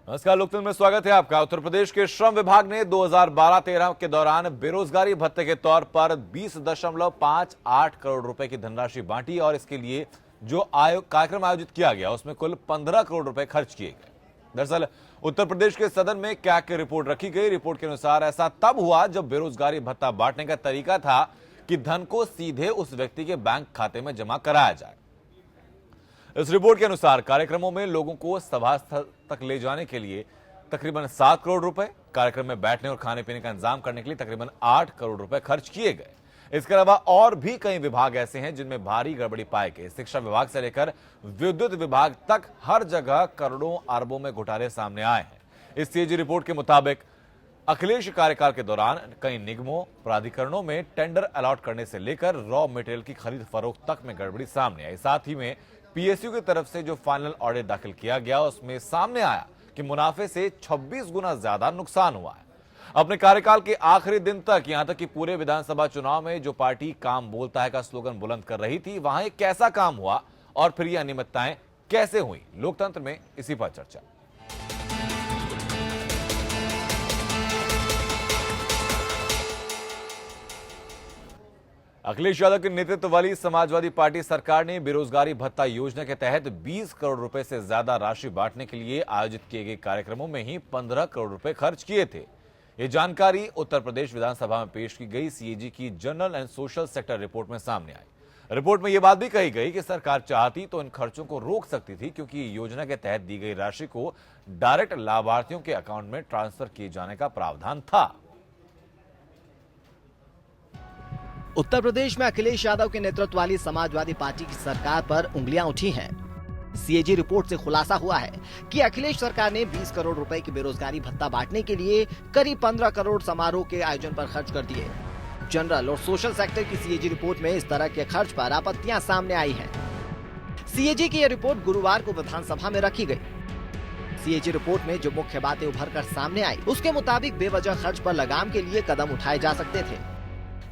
नमस्कार, लोकतंत्र में स्वागत है आपका। उत्तर प्रदेश के श्रम विभाग ने 2012-13 के दौरान बेरोजगारी भत्ते के तौर पर 20.58 करोड़ रुपए की धनराशि बांटी और इसके लिए जो कार्यक्रम आयोजित किया गया उसमें कुल 15 करोड़ रुपए खर्च किए गए। दरअसल उत्तर प्रदेश के सदन में कैग की रिपोर्ट रखी गई। रिपोर्ट के अनुसार ऐसा तब हुआ जब बेरोजगारी भत्ता बांटने का तरीका था कि धन को सीधे उस व्यक्ति के बैंक खाते में जमा कराया जाए। इस रिपोर्ट के अनुसार कार्यक्रमों में लोगों को सभा स्थल तक ले जाने के लिए तकरीबन 7 करोड़ रुपए, कार्यक्रम में बैठने और खाने पीने का इंतजाम करने के लिए तकरीबन 8 करोड़ रुपए खर्च किए गए। इसके अलावा और भी कई विभाग ऐसे हैं जिनमें भारी गड़बड़ी पाई गई। शिक्षा विभाग से लेकर विद्युत विभाग तक हर जगह करोड़ों अरबों में घोटाले सामने आए हैं। इस सीएजी रिपोर्ट के मुताबिक अखिलेश कार्यकाल के दौरान कई निगमों, प्राधिकरणों में टेंडर अलॉट करने से लेकर रॉ मटेरियल की खरीद फरोख्त तक में गड़बड़ी सामने आई। साथ ही में पीएसयू की तरफ से जो फाइनल ऑडिट दाखिल किया गया उसमें सामने आया कि मुनाफे से 26 गुना ज्यादा नुकसान हुआ है। अपने कार्यकाल के आखिरी दिन तक, यहां तक कि पूरे विधानसभा चुनाव में जो पार्टी काम बोलता है का स्लोगन बुलंद कर रही थी, वहां एक कैसा काम हुआ और फिर ये अनियमितताएं कैसे हुई, लोकतंत्र में इसी पर चर्चा। अखिलेश यादव के नेतृत्व वाली समाजवादी पार्टी सरकार ने बेरोजगारी भत्ता योजना के तहत 20 करोड़ रुपए से ज्यादा राशि बांटने के लिए आयोजित किए गए कार्यक्रमों में ही 15 करोड़ रुपए खर्च किए थे। ये जानकारी उत्तर प्रदेश विधानसभा में पेश की गई सीएजी की general and social sector report में सामने आई। रिपोर्ट में यह बात भी कही गई कि सरकार चाहती तो इन खर्चों को रोक सकती थी, क्योंकि योजना के तहत दी गई राशि को डायरेक्ट लाभार्थियों के अकाउंट में ट्रांसफर किए जाने का प्रावधान था। उत्तर प्रदेश में अखिलेश यादव के नेतृत्व वाली समाजवादी पार्टी की सरकार पर उंगलियां उठी हैं। सीएजी रिपोर्ट से खुलासा हुआ है कि अखिलेश सरकार ने 20 करोड़ रुपए की बेरोजगारी भत्ता बांटने के लिए करीब 15 करोड़ समारोह के आयोजन पर खर्च कर दिए। जनरल और सोशल सेक्टर की सीएजी रिपोर्ट में इस तरह के खर्च पर आपत्तियां सामने आई हैं। सीएजी की यह रिपोर्ट गुरुवार को विधानसभा में रखी गई। सीएजी रिपोर्ट में जो मुख्य बातें उभर कर सामने आई, उसके मुताबिक बेवजह खर्च पर लगाम के लिए कदम उठाए जा सकते थे।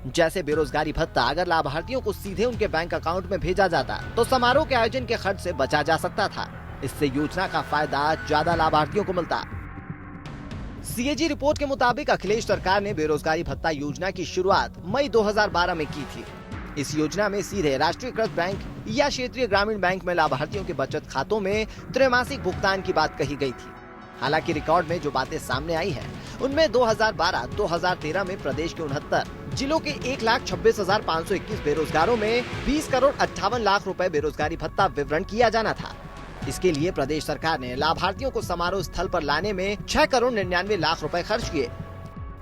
जैसे बेरोजगारी भत्ता अगर लाभार्थियों को सीधे उनके बैंक अकाउंट में भेजा जाता तो समारोह के आयोजन के खर्च से बचा जा सकता था। इससे योजना का फायदा ज्यादा लाभार्थियों को मिलता। सीएजी रिपोर्ट के मुताबिक अखिलेश सरकार ने बेरोजगारी भत्ता योजना की शुरुआत मई 2012 में की थी। इस योजना में सीधे राष्ट्रीयकृत बैंक या क्षेत्रीय ग्रामीण बैंक में लाभार्थियों के बचत खातों में त्रैमासिक भुगतान की बात कही गई थी। हालांकि रिकॉर्ड में जो बातें सामने आई हैं, उनमें 2012-2013 में प्रदेश के 69 जिलों के 1,26,521 बेरोजगारों में 20 करोड़ 58 लाख रुपए बेरोजगारी भत्ता विवरण किया जाना था। इसके लिए प्रदेश सरकार ने लाभार्थियों को समारोह स्थल पर लाने में 6 करोड़ 99 लाख रुपए खर्च किए।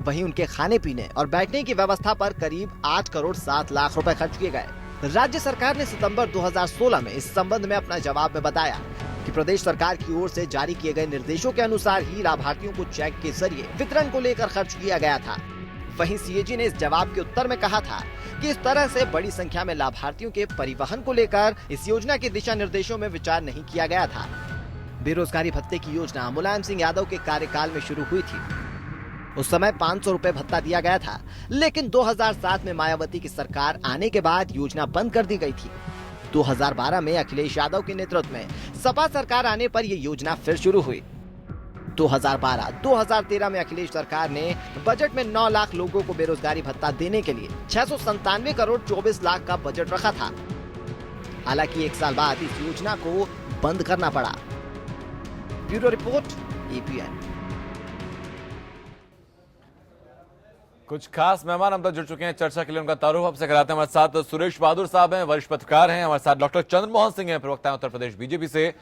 वहीं उनके खाने पीने और बैठने की व्यवस्था पर करीब 8 करोड़ 7 लाख रुपए खर्च किए गए। राज्य सरकार ने सितंबर 2016 में इस संबंध में अपना जवाब में बताया कि प्रदेश सरकार की ओर से जारी किए गए निर्देशों के अनुसार ही लाभार्थियों को चेक के जरिए वितरण को लेकर खर्च किया गया था। वहीं सीएजी ने इस जवाब के उत्तर में कहा था कि इस तरह से बड़ी संख्या में लाभार्थियों के परिवहन को लेकर इस योजना के दिशा निर्देशों में विचार नहीं किया गया था। बेरोजगारी भत्ते की योजना मुलायम सिंह यादव के कार्यकाल में शुरू हुई थी। उस समय 500 रुपए भत्ता दिया गया था, लेकिन 2007 में मायावती की सरकार आने के बाद योजना बंद कर दी गई थी। 2012 में अखिलेश यादव के नेतृत्व में सपा सरकार आने पर यह योजना फिर शुरू हुई। 2012-2013 में अखिलेश सरकार ने बजट में 9 लाख लोगों को बेरोजगारी भत्ता देने के लिए 697 करोड़ 24 लाख का बजट रखा था। हालांकि 1 साल बाद इस योजना को बंद करना पड़ा। Bureau report, APN. कुछ खास मेहमान हम तक जुड़ चुके हैं चर्चा के लिए, उनका तारुफ आपसे कराते हैं। हमारे साथ सुरेश बहादुर साहब हैं, वरिष्ठ पत्रकार हैं। हमारे साथ डॉक्टर चंद्रमोहन सिंह हैं, प्रवक्ता हैं उत्तर प्रदेश बीजेपी से।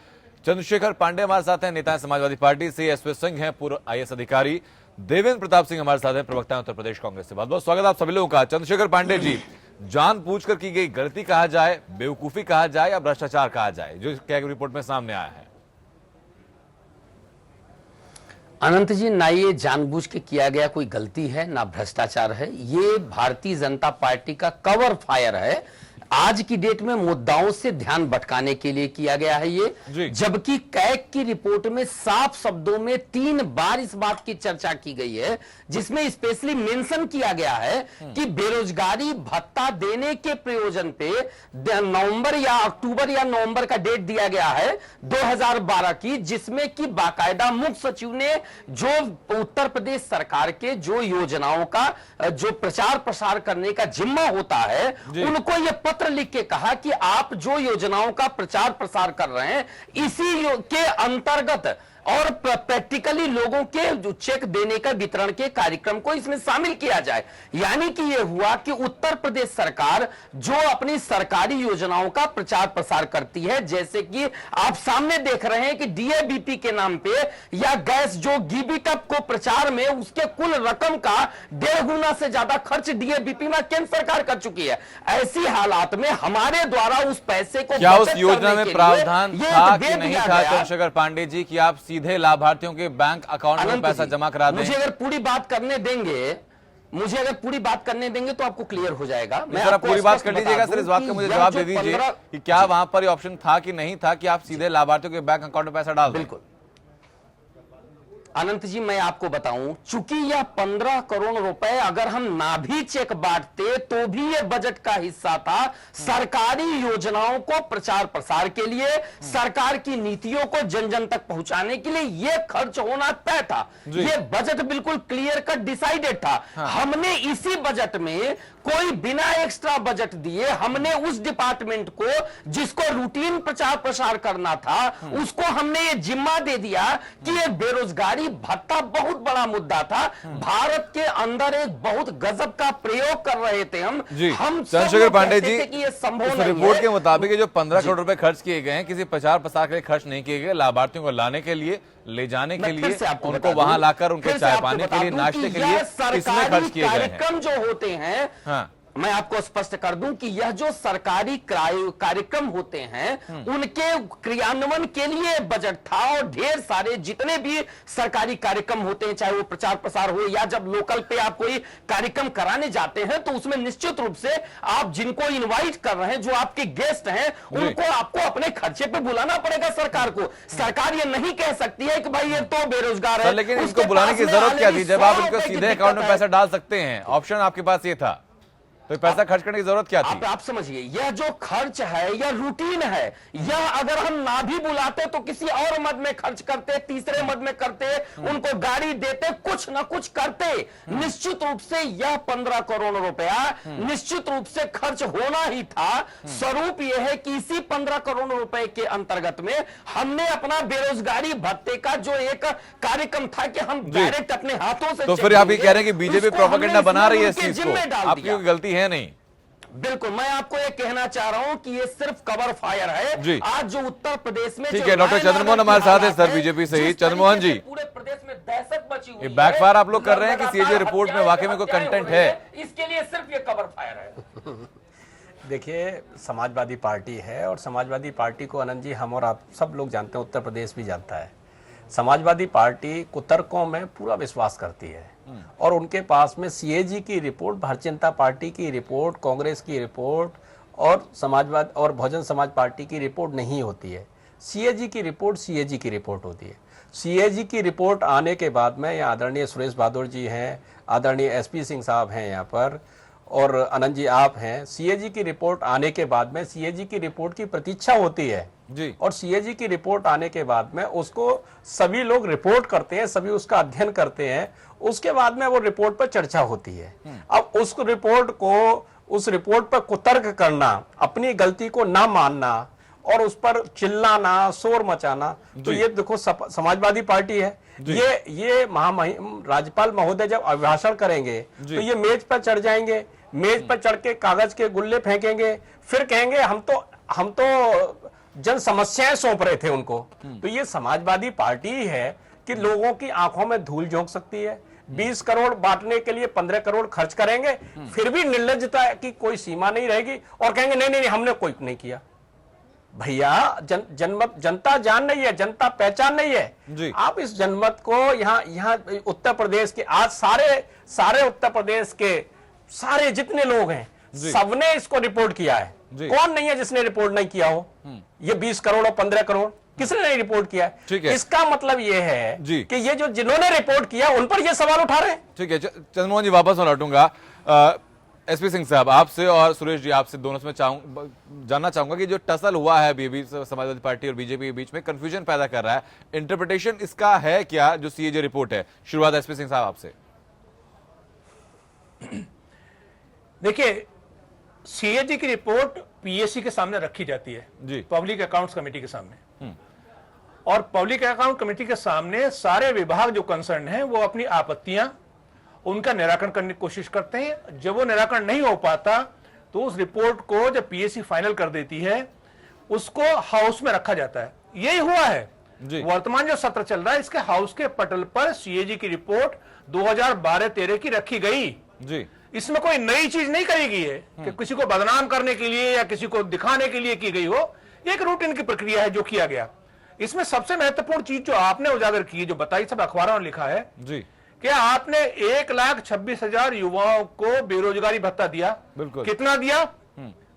चंद्रशेखर पांडे हमारे साथ हैं, नेता हैं समाजवादी पार्टी से। एसपी सिंह हैं, पूर्व आईएएस अधिकारी। देवेंद्र प्रताप सिंह हमारे साथ हैं, प्रवक्ता हैं उत्तर प्रदेश कांग्रेस से। बहुत बहुत स्वागत आप सभी लोगों का। चंद्रशेखर पांडे जी, जानबूझकर की गई गलती कहा जाए, बेवकूफी कहा जाए या भ्रष्टाचार कहा जाए, जो कैग रिपोर्ट में सामने आया है? अनंत जी, ना ये जानबूझ के किया गया कोई गलती है, ना भ्रष्टाचार है। ये भारतीय जनता पार्टी का कवर फायर है। आज की डेट में मुद्दाओं से ध्यान भटकाने के लिए किया गया है ये, जबकि कैग की रिपोर्ट में साफ शब्दों में 3 बार इस बात की चर्चा की गई है, जिसमें स्पेशली मेंशन किया गया है कि बेरोजगारी भत्ता देने के प्रयोजन पे नवंबर या अक्टूबर या नवंबर का डेट दिया गया है 2012 की, जिसमें कि बाकायदा मुख्य सचिव ने जो उत्तर प्रदेश सरकार के जो योजनाओं का जो प्रचार प्रसार करने का जिम्मा होता है, उनको यह पत्र लिख के कहा कि आप जो योजनाओं का प्रचार प्रसार कर रहे हैं इसी के अंतर्गत और प्रैक्टिकली लोगों के जो चेक देने का वितरण के कार्यक्रम को इसमें शामिल किया जाए। यानी कि यह हुआ कि उत्तर प्रदेश सरकार जो अपनी सरकारी योजनाओं का प्रचार प्रसार करती है, जैसे कि आप सामने देख रहे हैं कि डीएबीपी के नाम पे या गैस जो गीबीटअप को प्रचार में उसके कुल रकम का 1.5 गुना से ज्यादा खर्च डीएबीपी में केंद्र सरकार कर चुकी है। ऐसी हालात में हमारे द्वारा उस पैसे को क्या उस योजना में प्रावधान था कि नहीं था चंद्रशेखर पांडे जी कि आप सीधे लाभार्थियों के बैंक अकाउंट में पैसा जमा करा दें? मुझे अगर पूरी बात करने देंगे तो आपको क्लियर हो जाएगा। मैं आपको पूरी बात कर लीजिएगा सर, इस बात का मुझे जवाब दे दीजिए कि क्या वहां पर ऑप्शन था कि नहीं था कि आप सीधे लाभार्थियों के बैंक अकाउंट में पैसा डाल दें? बिल्कुल अनंत जी, मैं आपको बताऊं, चूंकि यह 15 करोड़ रुपए अगर हम ना भी चेक बांटते तो भी यह बजट का हिस्सा था। सरकारी योजनाओं को प्रचार प्रसार के लिए, सरकार की नीतियों को जन जन तक पहुंचाने के लिए यह खर्च होना तय था। यह बजट बिल्कुल क्लियर कट डिसाइडेड था। हमने इसी बजट में कोई बिना एक्स्ट्रा बजट दिए हमने उस डिपार्टमेंट को जिसको रूटीन प्रचार प्रसार करना था उसको हमने ये जिम्मा दे दिया कि ये बेरोजगारी भत्ता बहुत बड़ा मुद्दा था। भारत के अंदर एक बहुत गजब का प्रयोग कर रहे थे हम चंद्रशेखर पांडे जी, ये संभव नहीं रिपोर्ट के मुताबिक जो 15 करोड़ रुपए खर्च किए गए हैं किसी प्रचार प्रसार के लिए खर्च नहीं किए गए, लाभार्थियों को लाने के लिए, ले जाने के लिए, उनको वहां लाकर उनके चाय पानी के लिए, नाश्ते के लिए इसमें खर्च किए गए हैं। कार्यक्रम जो होते हैं, मैं आपको स्पष्ट कर दूं कि यह जो सरकारी कार्यक्रम होते हैं उनके क्रियान्वयन के लिए बजट था और ढेर सारे जितने भी सरकारी कार्यक्रम होते हैं, चाहे वो प्रचार प्रसार हो या जब लोकल पे आप कोई कार्यक्रम कराने जाते हैं तो उसमें निश्चित रूप से आप जिनको इनवाइट कर रहे हैं, जो आपके गेस्ट हैं, उनको आपको अपने खर्चे पे बुलाना पड़ेगा सरकार को। सरकार ये नहीं कह सकती है कि भाई ये तो बेरोजगार है, लेकिन इसको बुलाने की जरूरत क्या थी जब आप इनको सीधे अकाउंट में पैसा डाल सकते हैं? ऑप्शन आपके पास ये था, तो पैसा खर्च करने की जरूरत क्या थी? आप समझिए, यह जो खर्च है यह रूटीन है। यह अगर हम ना भी बुलाते तो किसी और मद में खर्च करते, तीसरे मद में करते, उनको गाड़ी देते, कुछ ना कुछ करते। निश्चित रूप से यह 15 करोड़ रुपया निश्चित रूप से खर्च होना ही था। स्वरूप यह है कि इसी 15 करोड़ रुपए के अंतर्गत में हमने अपना बेरोजगारी भत्ते का जो एक कार्यक्रम था कि हम डायरेक्ट अपने हाथों से, तो फिर आप ये कह रहे हैं कि बीजेपी प्रोपेगेंडा बना रही है इस चीज को, आपकी गलती है नहीं? बिल्कुल, मैं आपको ये कहना चाह रहा हूं कि ये सिर्फ कवर फायर है। आज जो उत्तर प्रदेश में, ठीक है, डॉक्टर चंद्रमोहन हमारे साथ है सर, बीजेपी से ही। चंद्रमोहन जी, पूरे प्रदेश में दहशत मची हुई है। बैकफायर आप लोग कर रहे हैं कि सीएजी रिपोर्ट में वाकई में कोई कंटेंट है? इसके लिए सिर्फ ये कवर फायर है। देखिए, समाजवादी पार्टी है और समाजवादी पार्टी को अनंत जी हम और आप सब लोग जानते हैं, उत्तर प्रदेश भी जानता है। समाजवादी पार्टी कुतर्कों में पूरा विश्वास करती है और उनके पास में सीएजी की रिपोर्ट, भारतीय जनता पार्टी की रिपोर्ट, कांग्रेस की रिपोर्ट और समाजवाद और बहुजन समाज पार्टी की रिपोर्ट नहीं होती है। सीएजी की रिपोर्ट सीएजी की रिपोर्ट होती है। सीएजी की रिपोर्ट आने के बाद में यहाँ आदरणीय सुरेश बहादुर जी हैं, आदरणीय एसपी सिंह साहब हैं यहाँ पर, और आनंद जी आप हैं। सीएजी की रिपोर्ट आने के बाद में सीएजी की रिपोर्ट की प्रतीक्षा होती है जी, और सीएजी की रिपोर्ट आने के बाद में उसको सभी लोग रिपोर्ट करते हैं, सभी उसका अध्ययन करते हैं, उसके बाद में वो रिपोर्ट पर चर्चा होती है। अब उस रिपोर्ट पर कुतर्क करना, अपनी गलती को ना मानना और उस पर चिल्लाना, शोर मचाना, तो ये देखो समाजवादी पार्टी है। ये महामहिम राज्यपाल महोदय जब अभिभाषण करेंगे तो ये मेज पर चढ़ जाएंगे, मेज पर चढ़ के कागज के गुल्ले फेंकेंगे, फिर कहेंगे हम तो जन समस्याएं सौंप रहे थे उनको। तो ये समाजवादी पार्टी है कि लोगों की आंखों में धूल झोंक सकती है। 20 करोड़ बांटने के लिए 15 करोड़ खर्च करेंगे, फिर भी निर्लज्जता की कोई सीमा नहीं रहेगी और कहेंगे नहीं हमने कोई नहीं किया। भैया जनता जान नहीं है, जनता पहचान नहीं है। आप इस जनमत को यहाँ उत्तर प्रदेश के आज सारे उत्तर प्रदेश के सारे जितने लोग हैं सबने इसको रिपोर्ट किया है। जी। कौन नहीं है जिसने रिपोर्ट नहीं किया हो? ये 20 करोड़ और 15 करोड़ किसने नहीं रिपोर्ट किया ठीक है? है। इसका मतलब ये है जी। कि ये जो जिन्होंने रिपोर्ट किया उन पर ये सवाल उठा रहे हैं। ठीक है, चंद्रमोहन जी वापस मैं लौटूंगा। एसपी सिंह साहब, आपसे और सुरेश जी, आपसे दोनों से मैं जानना चाहूंगा कि जो टसल हुआ है बीबी समाजवादी पार्टी और बीजेपी के बीच में, कंफ्यूजन पैदा कर रहा है, इंटरप्रिटेशन इसका है क्या जो सीएजी रिपोर्ट है? शुरुआत एसपी सिंह साहब आपसे। देखिए, सीएजी की रिपोर्ट पीएससी के सामने रखी जाती है जी। पब्लिक अकाउंट्स कमेटी के सामने, और पब्लिक अकाउंट कमेटी के सामने सारे विभाग जो कंसर्न हैं वो अपनी आपत्तियां, उनका निराकरण करने की कोशिश करते हैं। जब वो निराकरण नहीं हो पाता तो उस रिपोर्ट को जब पीएससी फाइनल कर देती है उसको हाउस में रखा जाता है। यही हुआ है जी। वर्तमान जो सत्र चल रहा है इसके हाउस के पटल पर सीएजी की रिपोर्ट 2012-13 की रखी गई जी। इसमें कोई नई चीज नहीं करी गई है कि किसी को बदनाम करने के लिए या किसी को दिखाने के लिए की गई हो। एक रूटीन की प्रक्रिया है जो किया गया। इसमें सबसे महत्वपूर्ण चीज जो आपने उजागर की, जो बताई, सब अखबारों में लिखा है जी। कि आपने 1,26,000 युवाओं को बेरोजगारी भत्ता दिया। बिल्कुल। कितना दिया?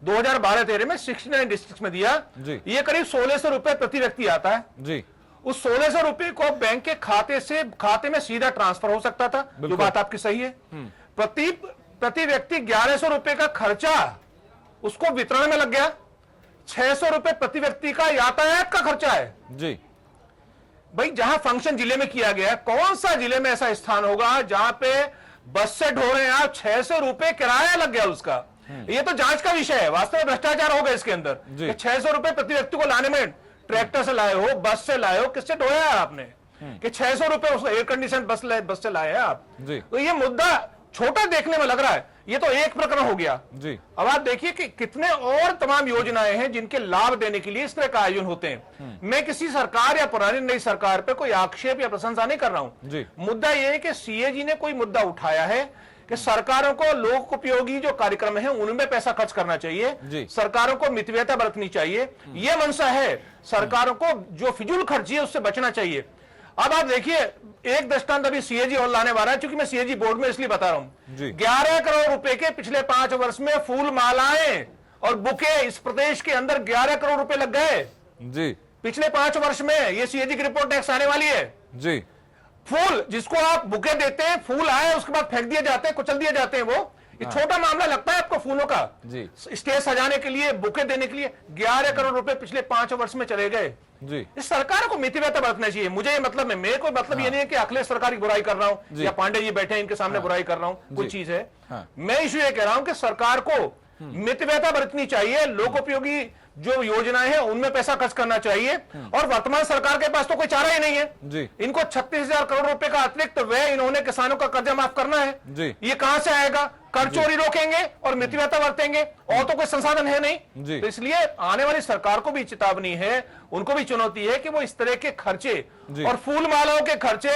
2012-13 में 69 डिस्ट्रिक्ट में दिया। जी। ये करीब 1,600 रुपए प्रति व्यक्ति आता है। जी। उस 1,600 रुपए को बैंक के खाते में सीधा ट्रांसफर हो सकता था। जो बात आपकी सही है। प्रति व्यक्ति 1,100 रुपए का खर्चा उसको वितरण में लग गया। 600 रुपए प्रति व्यक्ति का यातायात का खर्चा है। जी। भाई, जहां फंक्शन जिले में किया गया है, कौन सा जिले में ऐसा स्थान होगा जहां पे बस से ढो रहे हैं आप, 600 रुपए किराया लग गया उसका? ये तो जांच का विषय है। वास्तव में भ्रष्टाचार हो गया इसके अंदर। 600 रुपए प्रति व्यक्ति को लाने में, ट्रैक्टर से लाए हो, बस से लाए हो, किससे ढोया है आपने कि 600 रुपए उस एयर कंडीशन बस से लाए हैं आप? जी। तो ये मुद्दा छोटा देखने में लग रहा है, ये तो एक प्रकरण हो गया। जी। अब आप देखिए कि कितने और तमाम योजनाएं हैं जिनके लाभ देने के लिए इस तरह का आयोजन होते हैं। मैं किसी सरकार या पुरानी नई सरकार पे कोई आक्षेप या प्रशंसा नहीं कर रहा हूं। मुद्दा यह है कि सीएजी ने कोई मुद्दा उठाया है कि सरकारों को लोक उपयोगी जो कार्यक्रम है उनमें पैसा खर्च करना चाहिए, सरकारों को मितव्ययता बरतनी चाहिए, यह मंशा है। सरकारों को जो फिजूल खर्ची है उससे बचना चाहिए। अब आप देखिए, एक दृष्टांत अभी सीएजी और लाने वाला है, क्योंकि मैं सीएजी बोर्ड में इसलिए बता रहा हूं। 11 करोड़ रुपए के पिछले 5 वर्ष में फूल मालाएं और बुके इस प्रदेश के अंदर 11 करोड़ रुपए लग गए जी। पिछले 5 वर्ष में। ये सीएजी की रिपोर्ट टैक्स आने वाली है। जी। फूल जिसको आप बुके देते हैं, फूल आए उसके बाद फेंक दिए जाते हैं, कुचल दिए जाते हैं। वो ये छोटा मामला लगता है आपको फूलों का? जी। स्टेज सजाने के लिए, बुके देने के लिए 11 करोड़ रुपए पिछले 5 वर्ष में चले गए। जी। इस सरकार को मितव्ययता बरतना चाहिए। मुझे ये मतलब है, मेरे कोई मतलब ये नहीं है कि अखिलेश सरकार की बुराई कर रहा हूं या पांडे जी बैठे हैं इनके सामने बुराई कर रहा हूं, कुछ चीज है। मैं इशू ये कह रहा हूं कि सरकार को मितव्ययता बरतनी चाहिए, लोकोपयोगी जो योजनाएं हैं उनमें पैसा खर्च करना चाहिए। और वर्तमान सरकार के पास तो कोई चारा ही नहीं है जी। इनको 36,000 करोड़ रुपए का अतिरिक्त व्यय इन्होंने किसानों का कर्जा माफ करना है जी। ये कहां से आएगा? कर चोरी रोकेंगे और मितव्ययता बरतेंगे, और तो कोई संसाधन है नहीं जी। तो इसलिए आने वाली सरकार को भी चेतावनी है, उनको भी चुनौती है कि वो इस तरह के खर्चे और फूल मालाओं के खर्चे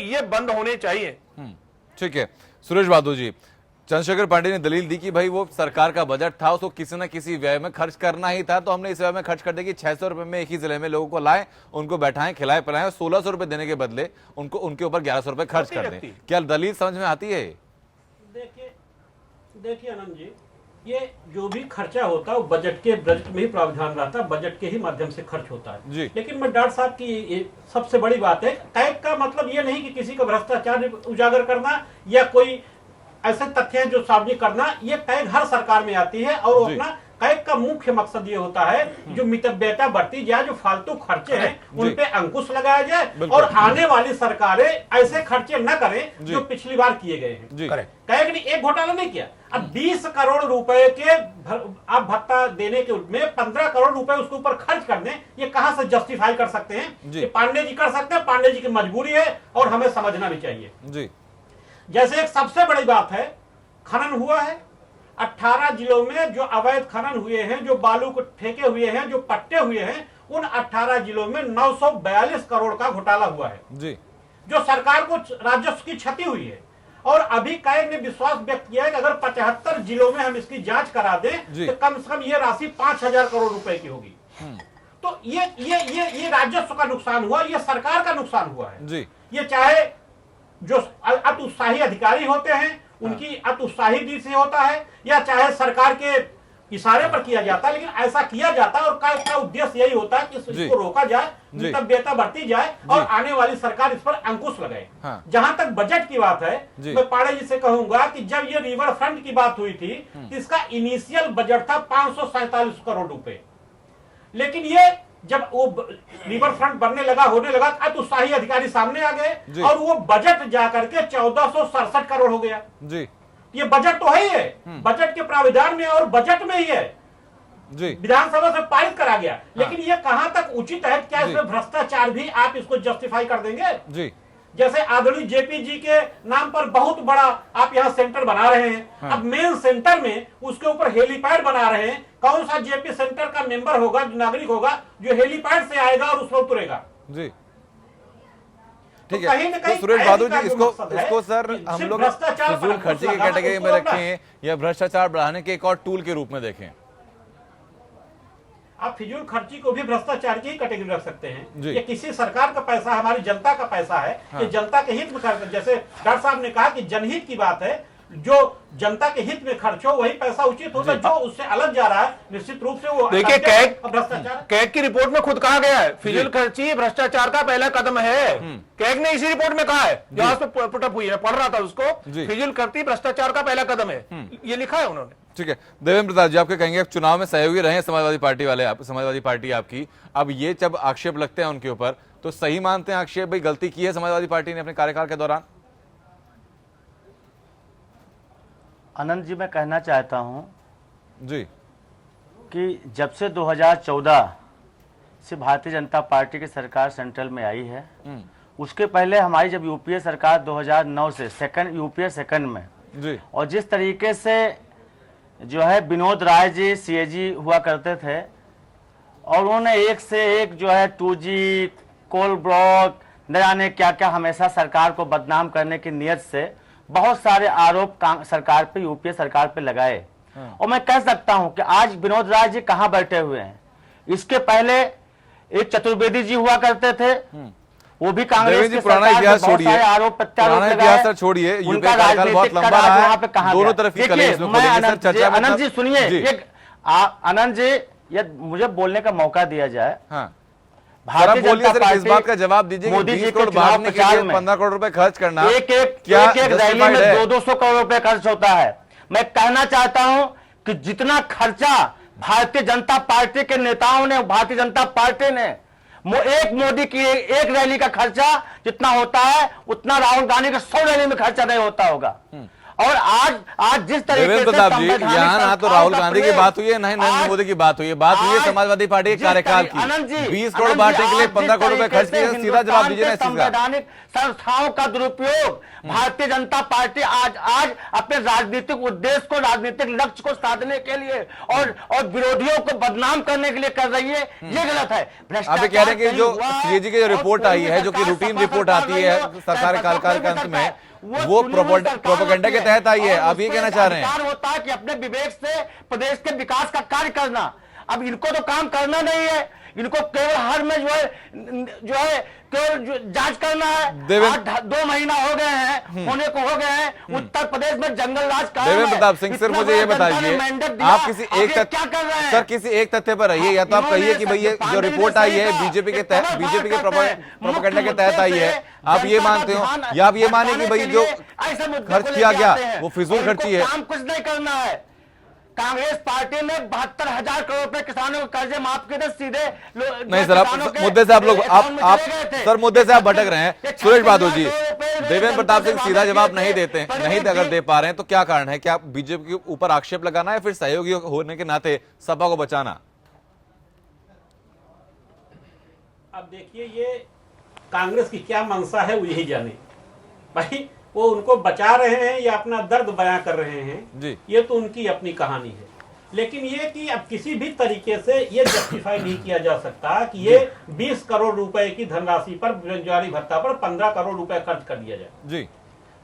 ये बंद होने चाहिए। ठीक है। सुरेश बहादुर जी, चंद्रशेखर पांडे ने दलील दी कि भाई वो सरकार का बजट था, उसको किसी न किसी व्यय में खर्च करना ही था, तो हमने इस व्यय में खर्च कर दिया कि 600 रुपए में एक ही जिले में लोगों को लाएं, उनको बैठाएं, खिलाएं पिलाएं, और 1,600 रुपए देने के बदले उनको उनके ऊपर 1,100 रुपए खर्च कर दें। क्या दलील समझ में आती है? देखिए आनंद जी, ये जो भी खर्चा होता है वो बजट में ही प्रावधान रहता है, बजट के ही माध्यम से खर्च होता है जी। लेकिन मैं डॉक्टर साहब की सबसे बड़ी बात है, कैग का मतलब ये नहीं कि किसी का भ्रष्टाचार उजागर करना या कोई ऐसे तथ्य हैं जो सार्वजनिक करना। ये कैग हर सरकार में आती है और वो अपना कैग का मुख्य मकसद ये होता है जो मितव्ययता बरती जाए, जो फालतू खर्चे हैं उन पे अंकुश लगाया जाए और आने वाली सरकारें ऐसे खर्चे न करें जो पिछली बार किए गए हैं। कैग ने एक घोटाला नहीं किया। अब 20 करोड़ रुपए के आप भत्ता देने के में 15 करोड़ रुपए उसके ऊपर खर्च कर दें, ये कहां से जस्टिफाई कर सकते हैं? कि पांडे जी कर सकते हैं, पांडे जी की मजबूरी है और हमें समझना भी चाहिए जी। जैसे एक सबसे बड़ी बात है, खनन हुआ है 18 जिलों में, जो अवैध खनन हुए हैं, जो बालू को फेंके हुए हैं, जो पट्टे हुए हैं, उन 18 जिलों में 942 करोड़ का घोटाला हुआ है जी। जो सरकार को राजस्व की क्षति हुई है। और अभी कैग ने विश्वास व्यक्त किया है कि अगर 75 जिलों में हम इसकी जांच करा दें तो कम से कम ये राशि 5,000 करोड़ रुपए की होगी। तो ये राजस्व का नुकसान हुआ, ये सरकार का नुकसान हुआ है जी। ये चाहे जो अति उत्साही अधिकारी होते हैं उनकी अति उत्साही दी से होता है, या चाहे सरकार के इशारे पर किया जाता है, लेकिन ऐसा किया जाता है और का उद्देश्य यही होता है कि इसको रोका जाए, मितव्ययता बढ़ती जाए और आने वाली सरकार इस पर अंकुश लगाए। हाँ। जहां तक बजट की बात है, मैं पाड़े जी से कहूंगा कि जब ये रिवर फ्रंट की बात हुई थी, इसका इनिशियल बजट था 547 करोड़ रुपए, लेकिन ये जब वो रिवर फ्रंट बनने लगा, होने लगा, उत्साही अधिकारी सामने आ गए और वो बजट जाकर के 1467 करोड़ हो गया। जी, ये बजट तो है ही है, बजट के प्राविधान में और बजट में ही है, जी, विधानसभा से पारित करा गया। लेकिन ये कहां तक उचित है? क्या इसमें भ्रष्टाचार भी आप इसको जस्टिफाई कर देंगे? जी, जैसे आदरणीय जेपी जी के नाम पर बहुत बड़ा आप यहाँ सेंटर बना रहे हैं, अब मेन सेंटर में उसके ऊपर हेलीपैड बना रहे हैं। कौन सा जेपी सेंटर का मेंबर होगा, जो नागरिक होगा, जो हेलीपैड से आएगा और उसमें उतरेगा? जी, तो ठीक है। कहीं न कहीं तो सुरेश बहादुर जी, का जो मकसद है इसको सर कि हम सिर्फ लोग भ्रष्टाचार पर फिजूल अंकुश खर्ची की लगाना, कैटेगरी में उसको अपना- रखें या भ्रष्टाचार बढ़ाने के एक और टूल के रूप में देखें? आप फिजूल खर्ची को भी भ्रष्टाचार की कैटेगरी रख सकते हैं। जी। ये किसी सरकार का पैसा, हमारी जनता का पैसा है, ये जनता के हित में खर्च, जैसे डॉक्टर साहब ने कहा कि जनहित की बात है, जो जनता के हित में खर्च हो वही पैसा उचित होता है। जो उससे अलग जा रहा है निश्चित रूप से वो देखिए, भ्रष्टाचार। कैग की रिपोर्ट में खुद कहा गया है फिजूल खर्ची भ्रष्टाचार का पहला कदम है। कैग ने इसी रिपोर्ट में कहा है, जहां पे पुटअप हुई है, पढ़ रहा था उसको, फिजूल खर्ची भ्रष्टाचार का पहला कदम है, ये लिखा है उन्होंने। ठीक है, देवेंद्र प्रताप जी, आपके कहेंगे चुनाव में सहयोगी रहे हैं समाजवादी पार्टी वाले, समाजवादी पार्टी आपकी, अब ये जब आक्षेप लगते हैं उनके ऊपर, तो सही मानते हैं आक्षेप, भाई गलती की है समाजवादी पार्टी ने अपने कार्यकाल के दौरान? आनंद जी, मैं कहना चाहता हूं जी, कि जब से 2014 से भारतीय जनता पार्टी की सरकार सेंट्रल में आई है, उसके पहले हमारी जब यूपीए सरकार 2009 से यूपीए सेकंड में जी, और जिस तरीके से जो है विनोद राय जी सीएजी हुआ करते थे और उन्होंने एक से एक जो है 2G कोल ब्लॉक न जाने क्या क्या हमेशा सरकार को बदनाम करने की नियत से बहुत सारे आरोप सरकार पे, यूपीए सरकार पे लगाए। और मैं कह सकता हूं कि आज विनोद राय जी कहां बैठे हुए हैं। इसके पहले एक चतुर्वेदी जी हुआ करते थे, वो भी कांग्रेस की पुराना सरकार इतिहास में बहुत छोड़िए, सारे आरोप प्रत्यारोप पुराना लगाए। इतिहास सर छोड़िए, यूपीए उनका का कार्यकाल बहुत राजनीतिक लंबा करार रहा वहाँ पे है, कहाँ दोनों गया? तरफ की देखिए, कलेश में मैं खोलेंगे सर आनंद जी, चर्चा में। आनंद जी सुनिए, जी। आनंद जी, ये मुझे बोलने का मौका दिया जाए। हाँ, भारतीय बोलिए जनता सर, इस बात पार्टी का जवाब दीजिए कि मोदी 20 जी के करोड़ चुनाव बांटने के प्रचार लिए में 15 करोड़ रुपए खर्च करना एक क्या रैली में justified है? 200 करोड़ रुपए खर्च होता है। मैं कहना चाहता हूं कि जितना खर्चा भारतीय जनता पार्टी के नेताओं ने, भारतीय जनता पार्टी ने एक मोदी की एक रैली का खर्चा जितना होता है, उतना राहुल गांधी के 100 रैली में खर्चा नहीं होता होगा। और आज जिस तरीके देवेंद्र से प्रताप जी, यहाँ ना तो राहुल गांधी की बात हुई है, ना ही नरेंद्र मोदी की बात हुई है, बात हुई है समाजवादी पार्टी के कार्यकाल की। 20 करोड़ बांटने के लिए 15 करोड़ रुपए खर्च किए, सीधा जवाब दीजिए ना इस चीज का। संवैधानिक संस्थाओं का दुरुपयोग भारतीय जनता पार्टी आज अपने राजनीतिक उद्देश्य को, राजनीतिक लक्ष्य को साधने के लिए और विरोधियों को बदनाम करने के लिए कर रही है, ये गलत है। आप ये कह रहे हैं कि जो सीएजी की जो रिपोर्ट आई है, जो कि रूटीन रिपोर्ट आती है सरकार कार्यकाल के अंत में, वो प्रोपेगेंडा के तहत आई है, आप ये कहना चाह रहे हैं? होता है कि अपने विवेक से प्रदेश के विकास का कार्य करना। अब इनको तो काम करना नहीं है, इनको केवल हर में जो है केवल जांच करना है। 2 महीना हो गए हैं, होने को हो गए हैं, उत्तर प्रदेश में जंगल राज का। देवेंद्र प्रताप सिंह, सिर्फ मुझे ये बताइए, आप किसी एक क्या कर रहे हैं सर, किसी एक तथ्य पर रहिए, या तो आप कहिए कि भाई ये जो रिपोर्ट आई है बीजेपी के प्रोपेगेंडा के तहत आई है, आप ये मानते हो, या आप ये माने कि भाई जो खर्च किया गया वो फिजूल खर्ची है? काम कुछ नहीं करना है। कांग्रेस पार्टी ने 72,000 करोड़ रुपए किसानों के कर्जे माफ किए थे सीधे। नहीं सर, आप मुद्दे से आप लोग आप सर मुद्दे से आप भटक रहे हैं। सुरेश बहादुर जी, देवेंद्र प्रताप सिंह सीधा जवाब नहीं देते, नहीं अगर दे पा रहे हैं तो क्या कारण है? क्या बीजेपी के ऊपर आक्षेप लगाना है, फिर सहयोगी होने के नाते सपा को बचाना? अब देखिए, ये कांग्रेस की क्या मंशा है वो यही जाने भाई। वो उनको बचा रहे हैं या अपना दर्द बयां कर रहे हैं जी, ये तो उनकी अपनी कहानी है। लेकिन ये कि अब किसी भी तरीके से ये जस्टिफाई नहीं किया जा सकता कि ये 20 करोड़ रुपए की धनराशि पर, बेरोजगारी भत्ता पर 15 करोड़ रुपए खर्च कर दिया जाए। जी,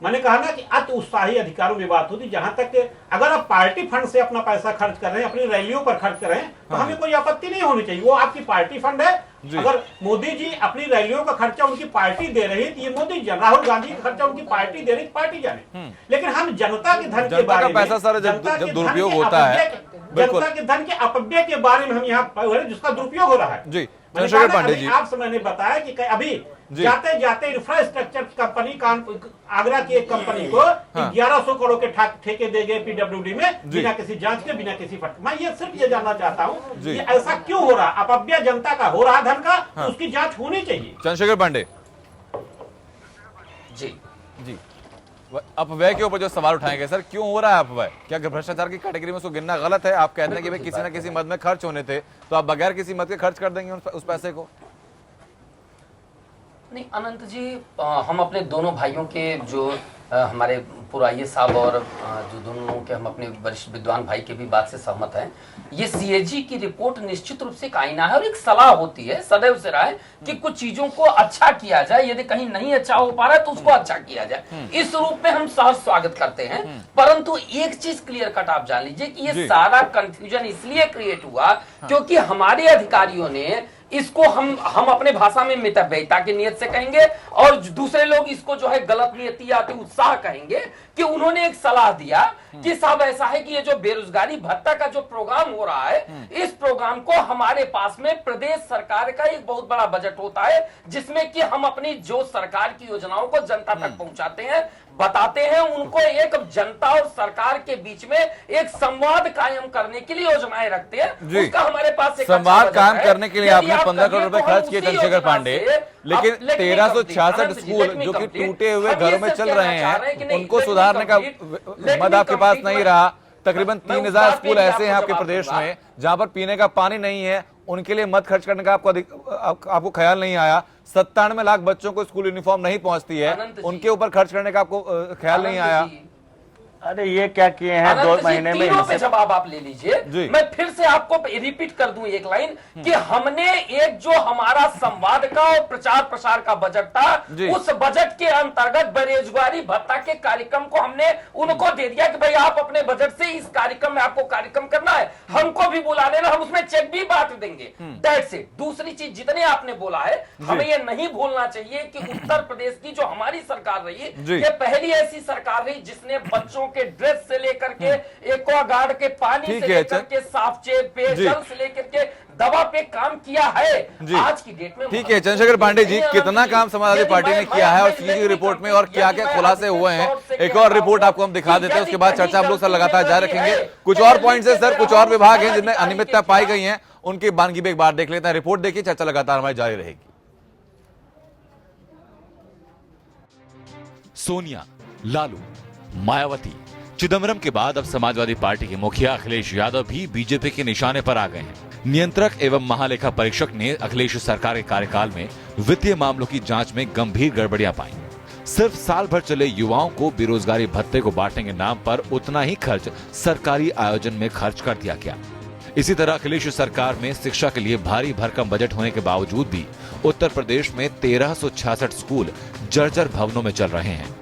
मैंने कहा ना कि अति उत्साही अधिकारों में बात होती, जहां तक कि अगर आप पार्टी फंड से अपना पैसा खर्च कर रहे हैं, अपनी रैलियों पर खर्च कर रहे हैं, तो हमें कोई आपत्ति नहीं होनी चाहिए, वो आपकी पार्टी फंड है। अगर मोदी जी अपनी रैलियों का खर्चा उनकी पार्टी दे रही है तो ये मोदी जी, राहुल गांधी का खर्चा उनकी पार्टी दे रही, पार्टी जाने। लेकिन हम जनता के धन के बारे में, पैसा सर जब दुरुपयोग होता है बिल्कुल। जनता के धन के अपव्यय के बारे में हम यहाँ जिसका दुरुपयोग हो रहा है। जी मैंने चंद्रशेखर कहा ना, पांडे अभी जी, आपसे मैंने बताया कि अभी जी। जाते जाते इंफ्रास्ट्रक्चर कंपनी आगरा की एक कंपनी को 1100 करोड़ के ठेके दे गए पीडब्ल्यूडी में, बिना किसी जांच के, बिना किसी फट। मैं ये सिर्फ ये जानना चाहता हूँ कि ऐसा क्यों हो रहा, अपव्यय जनता का हो रहा धन का, उसकी जांच होनी चाहिए। चंद्रशेखर पांडे जी जी, अपव्यय के ऊपर जो सवाल उठाएंगे सर, क्यों हो रहा है अपव्यय? क्या भ्रष्टाचार की कैटेगरी में उसको गिनना गलत है? आप कहते हैं कि भाई किसी ना किसी मद में खर्च होने थे, तो आप बगैर किसी मद के खर्च कर देंगे उस पैसे को? नहीं अनंत जी, हम अपने दोनों भाइयों के जो हमारे पुराइये साहब और जो दोनों के हम अपने वरिष्ठ विद्वान भाई के भी बात से सहमत हैं। ये सीएजी की रिपोर्ट निश्चित रूप से एक आईना है और एक सलाह होती है सदैव से रहा है कि कुछ चीजों को अच्छा किया जाए, यदि कहीं नहीं अच्छा हो पा रहा है तो उसको अच्छा किया जाए। इस रूप में हम सहर्ष स्वागत करते हैं। परंतु एक चीज क्लियर कट आप जान लीजिए कि ये सारा कंफ्यूजन इसलिए क्रिएट हुआ क्योंकि हमारे अधिकारियों ने इसको हम अपने भाषा में मितव्ययिता की नियत से कहेंगे और दूसरे लोग इसको जो है गलत नियति आती उत्साह कहेंगे कि उन्होंने एक सलाह दिया कि साहब ऐसा है कि ये जो बेरोजगारी भत्ता का जो प्रोग्राम हो रहा है, इस प्रोग्राम को हमारे पास में प्रदेश सरकार का एक बहुत बड़ा बजट होता है जिसमें कि हम अपनी जो सरकार की योजनाओं को जनता तक पहुंचाते हैं, बताते हैं, उनको एक जनता और सरकार के बीच में एक संवाद कायम करने के लिए योजनाएं रखते हैं। उसका हमारे पास एक संवाद कायम करने के लिए आपने 15 करोड़ रुपए खर्च किए चंद्रशेखर पांडे, लेकिन 1366 स्कूल जो कि टूटे हुए घरों में चल रहे हैं, उनको सुधारने का मद आपके पास नहीं रहा। तकरीबन 3000 स्कूल ऐसे हैं आपके प्रदेश में जहां पर पीने का पानी नहीं है, उनके लिए मत खर्च करने का आपको ख्याल नहीं आया। 97 लाख बच्चों को स्कूल यूनिफॉर्म नहीं पहुंचती है, उनके ऊपर खर्च करने का आपको ख्याल नहीं आया। अरे ये क्या किए हैं 2 महीने में? तीनों पे जवाब आप ले लीजिए। मैं फिर से आपको रिपीट कर दूं एक लाइन कि हमने एक जो हमारा संवाद का और प्रचार प्रसार का बजट था, उस बजट के अंतर्गत बेरोजगारी भत्ता के कार्यक्रम को हमने उनको दे दिया कि भाई आप अपने बजट से इस कार्यक्रम में आपको कार्यक्रम करना है, हमको भी बुला लेना, हम उसमें चेक भी बांट देंगे। That's it. दूसरी चीज जितने आपने बोला है, हमें ये नहीं भूलना चाहिए कि उत्तर प्रदेश की जो हमारी सरकार रही, ये पहली ऐसी सरकार रही जिसने बच्चों के ड्रेस से लेकर के एक्वागार्ड के पानी से लेकर के साफ पेयजल से लेकर के दवा पे काम किया है आज की डेट में। ठीक है चंद्रशेखर पांडे जी, कितना काम समाजवादी पार्टी ने किया है और सीएजी रिपोर्ट में और क्या क्या खुलासे हुए हैं, एक और रिपोर्ट आपको हम दिखा देते हैं, उसके बाद चर्चा हम लोग सर लगातार जारी रखेंगे। कुछ और पॉइंट्स है सर, कुछ और विभाग हैं जिनमें अनियमितता पाई गई है, उनकी बानगी भी एक बार देख लेते हैं। रिपोर्ट देखिए, चर्चा लगातार हमारी जारी रहेगी। सोनिया, लालू, मायावती, चिदम्बरम के बाद अब समाजवादी पार्टी के मुखिया अखिलेश यादव भी बीजेपी के निशाने पर आ गए हैं। नियंत्रक एवं महालेखा परीक्षक ने अखिलेश सरकार के कार्यकाल में वित्तीय मामलों की जांच में गंभीर गड़बड़ियां पाई। सिर्फ साल भर चले युवाओं को बेरोजगारी भत्ते को बांटने के नाम पर उतना ही खर्च सरकारी आयोजन में खर्च कर दिया गया। इसी तरह अखिलेश सरकार में शिक्षा के लिए भारी भरकम बजट होने के बावजूद भी उत्तर प्रदेश में 1366 स्कूल जर्जर भवनों में चल रहे हैं।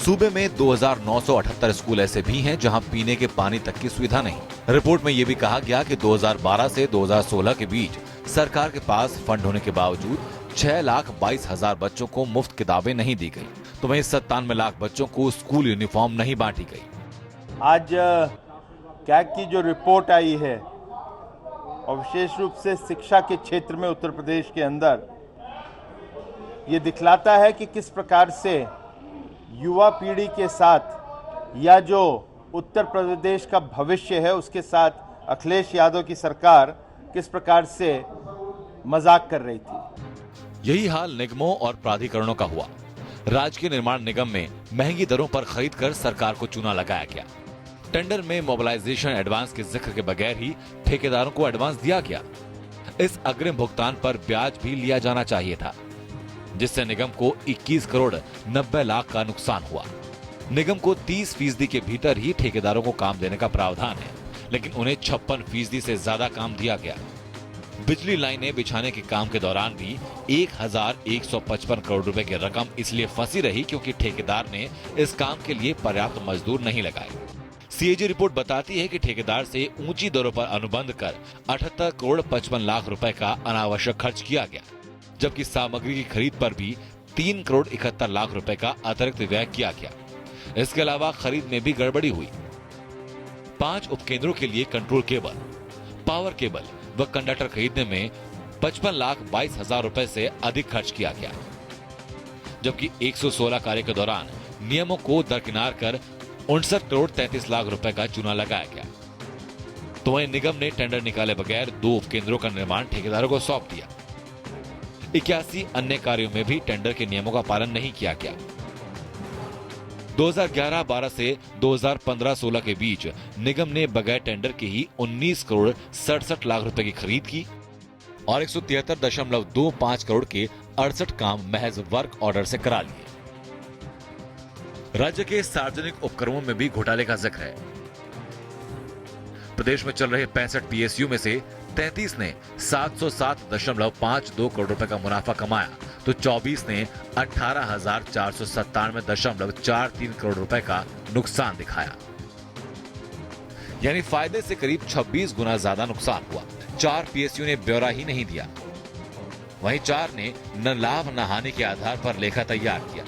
सूबे में 2978 स्कूल ऐसे भी हैं जहां पीने के पानी तक की सुविधा नहीं। रिपोर्ट में यह भी कहा गया कि 2012 से 2016 के बीच सरकार के पास फंड होने के बावजूद 6,22,000 बच्चों को मुफ्त किताबें नहीं दी गई, तो वहीं 97 लाख बच्चों को स्कूल यूनिफॉर्म नहीं बांटी गई। आज कैग की जो रिपोर्ट आई है और विशेष रूप से शिक्षा के क्षेत्र में उत्तर प्रदेश के अंदर ये दिखलाता है कि किस प्रकार से युवा पीढ़ी के साथ या जो उत्तर प्रदेश का भविष्य है उसके साथ अखिलेश यादव की सरकार किस प्रकार से मजाक कर रही थी। यही हाल निगमों और प्राधिकरणों का हुआ। राजकीय निर्माण निगम में महंगी दरों पर खरीद कर सरकार को चूना लगाया गया। टेंडर में मोबिलाइजेशन एडवांस के जिक्र के बगैर ही ठेकेदारों को एडवांस दिया गया। इस अग्रिम भुगतान पर ब्याज भी लिया जाना चाहिए था, जिससे निगम को 21 करोड़ 90 लाख का नुकसान हुआ। निगम को 30% के भीतर ही ठेकेदारों को काम देने का प्रावधान है, लेकिन उन्हें 56% से ज्यादा काम दिया गया। बिजली लाइनें बिछाने के काम के दौरान भी 1155 करोड़ रुपए की रकम इसलिए फंसी रही क्योंकि ठेकेदार ने इस काम के लिए पर्याप्त मजदूर नहीं लगाए। सीएजी रिपोर्ट बताती है कि ठेकेदार से ऊंची दरों पर अनुबंध कर 78 करोड़ 55 लाख रुपए का अनावश्यक खर्च किया गया, जबकि सामग्री की खरीद पर भी 3 करोड़ 71 लाख रुपए का अतिरिक्त व्यय किया गया। इसके अलावा खरीद में भी गड़बड़ी हुई। 5 उपकेंद्रों के लिए कंट्रोल केबल, पावर केबल व कंडक्टर खरीदने में 55,22,000 रुपए से अधिक खर्च किया गया, जबकि 116 कार्य के दौरान नियमों को दरकिनार कर 59 करोड़ 33 लाख रुपए का चूना लगाया गया। तो वहीं निगम ने टेंडर निकाले बगैर 2 उपकेंद्रों का निर्माण ठेकेदारों को सौंप दिया। 81 अन्य कार्यों में भी टेंडर के नियमों का पालन नहीं किया गया। 2011-12 से 2015-16 के बीच निगम ने बगैर टेंडर के ही 19 करोड़ 67 लाख रुपए की खरीद की और 173.25 करोड़ के 68 काम महज वर्क ऑर्डर से करा लिए। राज्य के सार्वजनिक उपक्रमों में भी घोटाले का जिक्र है। प्रदेश में चल रहे 65 पीएसयू में से 33 ने 707.52 करोड़ रुपए का मुनाफा कमाया, तो 24 ने 18,497.43 करोड़ रुपए का नुकसान दिखाया। यानी फायदे से करीब 26 गुना ज्यादा नुकसान हुआ। 4 पीएसयू ने ब्यौरा ही नहीं दिया, वहीं 4 ने न लाभ न हानि के आधार पर लेखा तैयार किया।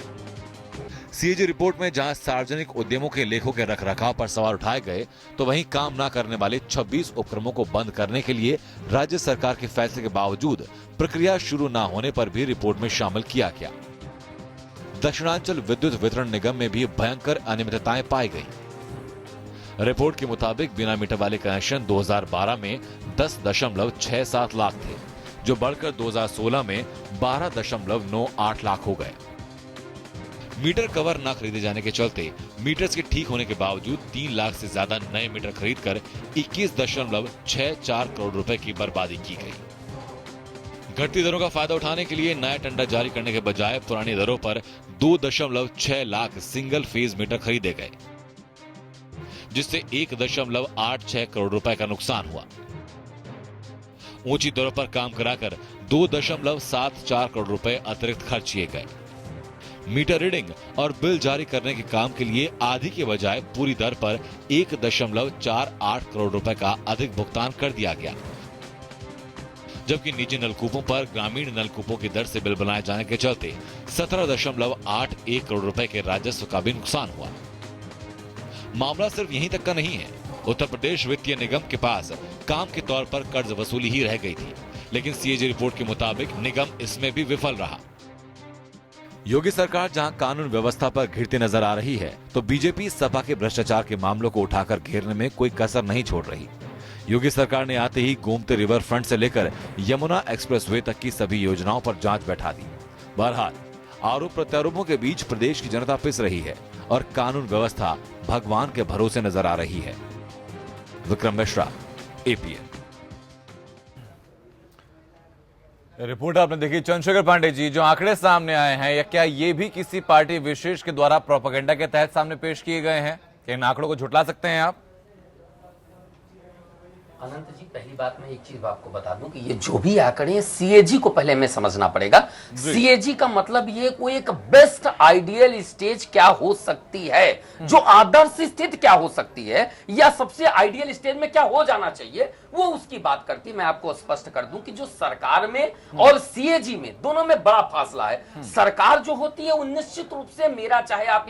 सीएजी रिपोर्ट में जहां सार्वजनिक उद्यमों के लेखों के रखरखाव पर सवाल उठाए गए, तो वहीं काम न करने वाले 26 उपक्रमों को बंद करने के लिए राज्य सरकार के फैसले के बावजूद प्रक्रिया शुरू न होने पर भी रिपोर्ट में शामिल किया गया। दक्षिणांचल विद्युत वितरण निगम में भी भयंकर अनियमितताएं पाई गई। रिपोर्ट के मुताबिक बिना मीटर वाले कनेक्शन 2012 में 10.67 लाख थे, जो बढ़कर 2016 में 12.98 लाख हो गए। मीटर कवर न खरीदे जाने के चलते मीटर्स के ठीक होने के बावजूद 3 लाख से ज्यादा नए मीटर खरीदकर 21.64 करोड़ रुपए की बर्बादी की गई। घटती दरों का फायदा उठाने के लिए नया टेंडर जारी करने के बजाय पुरानी दरों पर 2.6 लाख सिंगल फेज मीटर खरीदे गए, जिससे 1.86 करोड़ रुपए का नुकसान हुआ। ऊंची दरों पर काम कराकर 2.74 करोड़ रुपए अतिरिक्त खर्च किए गए। मीटर रीडिंग और बिल जारी करने के काम के लिए आधी के बजाय पूरी दर पर 1.48 करोड़ रुपए का अधिक भुगतान कर दिया गया, जबकि निजी नलकूपों पर ग्रामीण नलकूपों की दर से बिल बनाए जाने के चलते 17.81 करोड़ रुपए के राजस्व का भी नुकसान हुआ। मामला सिर्फ यहीं तक का नहीं है। उत्तर प्रदेश वित्तीय निगम के पास काम के तौर पर कर्ज वसूली ही रह गई थी, लेकिन सीएजी रिपोर्ट के मुताबिक निगम इसमें भी विफल रहा। योगी सरकार जहां कानून व्यवस्था पर घिरती नजर आ रही है, तो बीजेपी सपा के भ्रष्टाचार के मामलों को उठाकर घेरने में कोई कसर नहीं छोड़ रही। योगी सरकार ने आते ही गोमती रिवर फ्रंट से लेकर यमुना एक्सप्रेसवे तक की सभी योजनाओं पर जांच बैठा दी। बहरहाल आरोप प्रत्यारोपों के बीच प्रदेश की जनता पिस रही है और कानून व्यवस्था भगवान के भरोसे नजर आ रही है। विक्रम मिश्रा, एपीएन। रिपोर्ट आपने देखी। चंद्रशेखर पांडे जी, जो आंकड़े सामने आए हैं, या क्या ये भी किसी पार्टी विशेष के द्वारा प्रोपेगेंडा के तहत सामने पेश किए गए हैं? क्या इन आंकड़ों को झुटला सकते हैं आप? अनंत जी, पहली बात मैं एक चीज आपको बता दूं कि ये जो भी आंकड़े हैं, सीएजी को पहले में समझना पड़ेगा। सीएजी का मतलब ये कोई एक बेस्ट आइडियल स्टेज क्या हो सकती है, जो आदर्श स्थिति क्या हो सकती है, या सबसे आइडियल स्टेज में क्या हो जाना चाहिए, वो उसकी बात करती। मैं आपको स्पष्ट कर दूं कि जो सरकार में और सीएजी में दोनों में बड़ा फासला है। सरकार जो होती है वो निश्चित रूप से, मेरा चाहे आप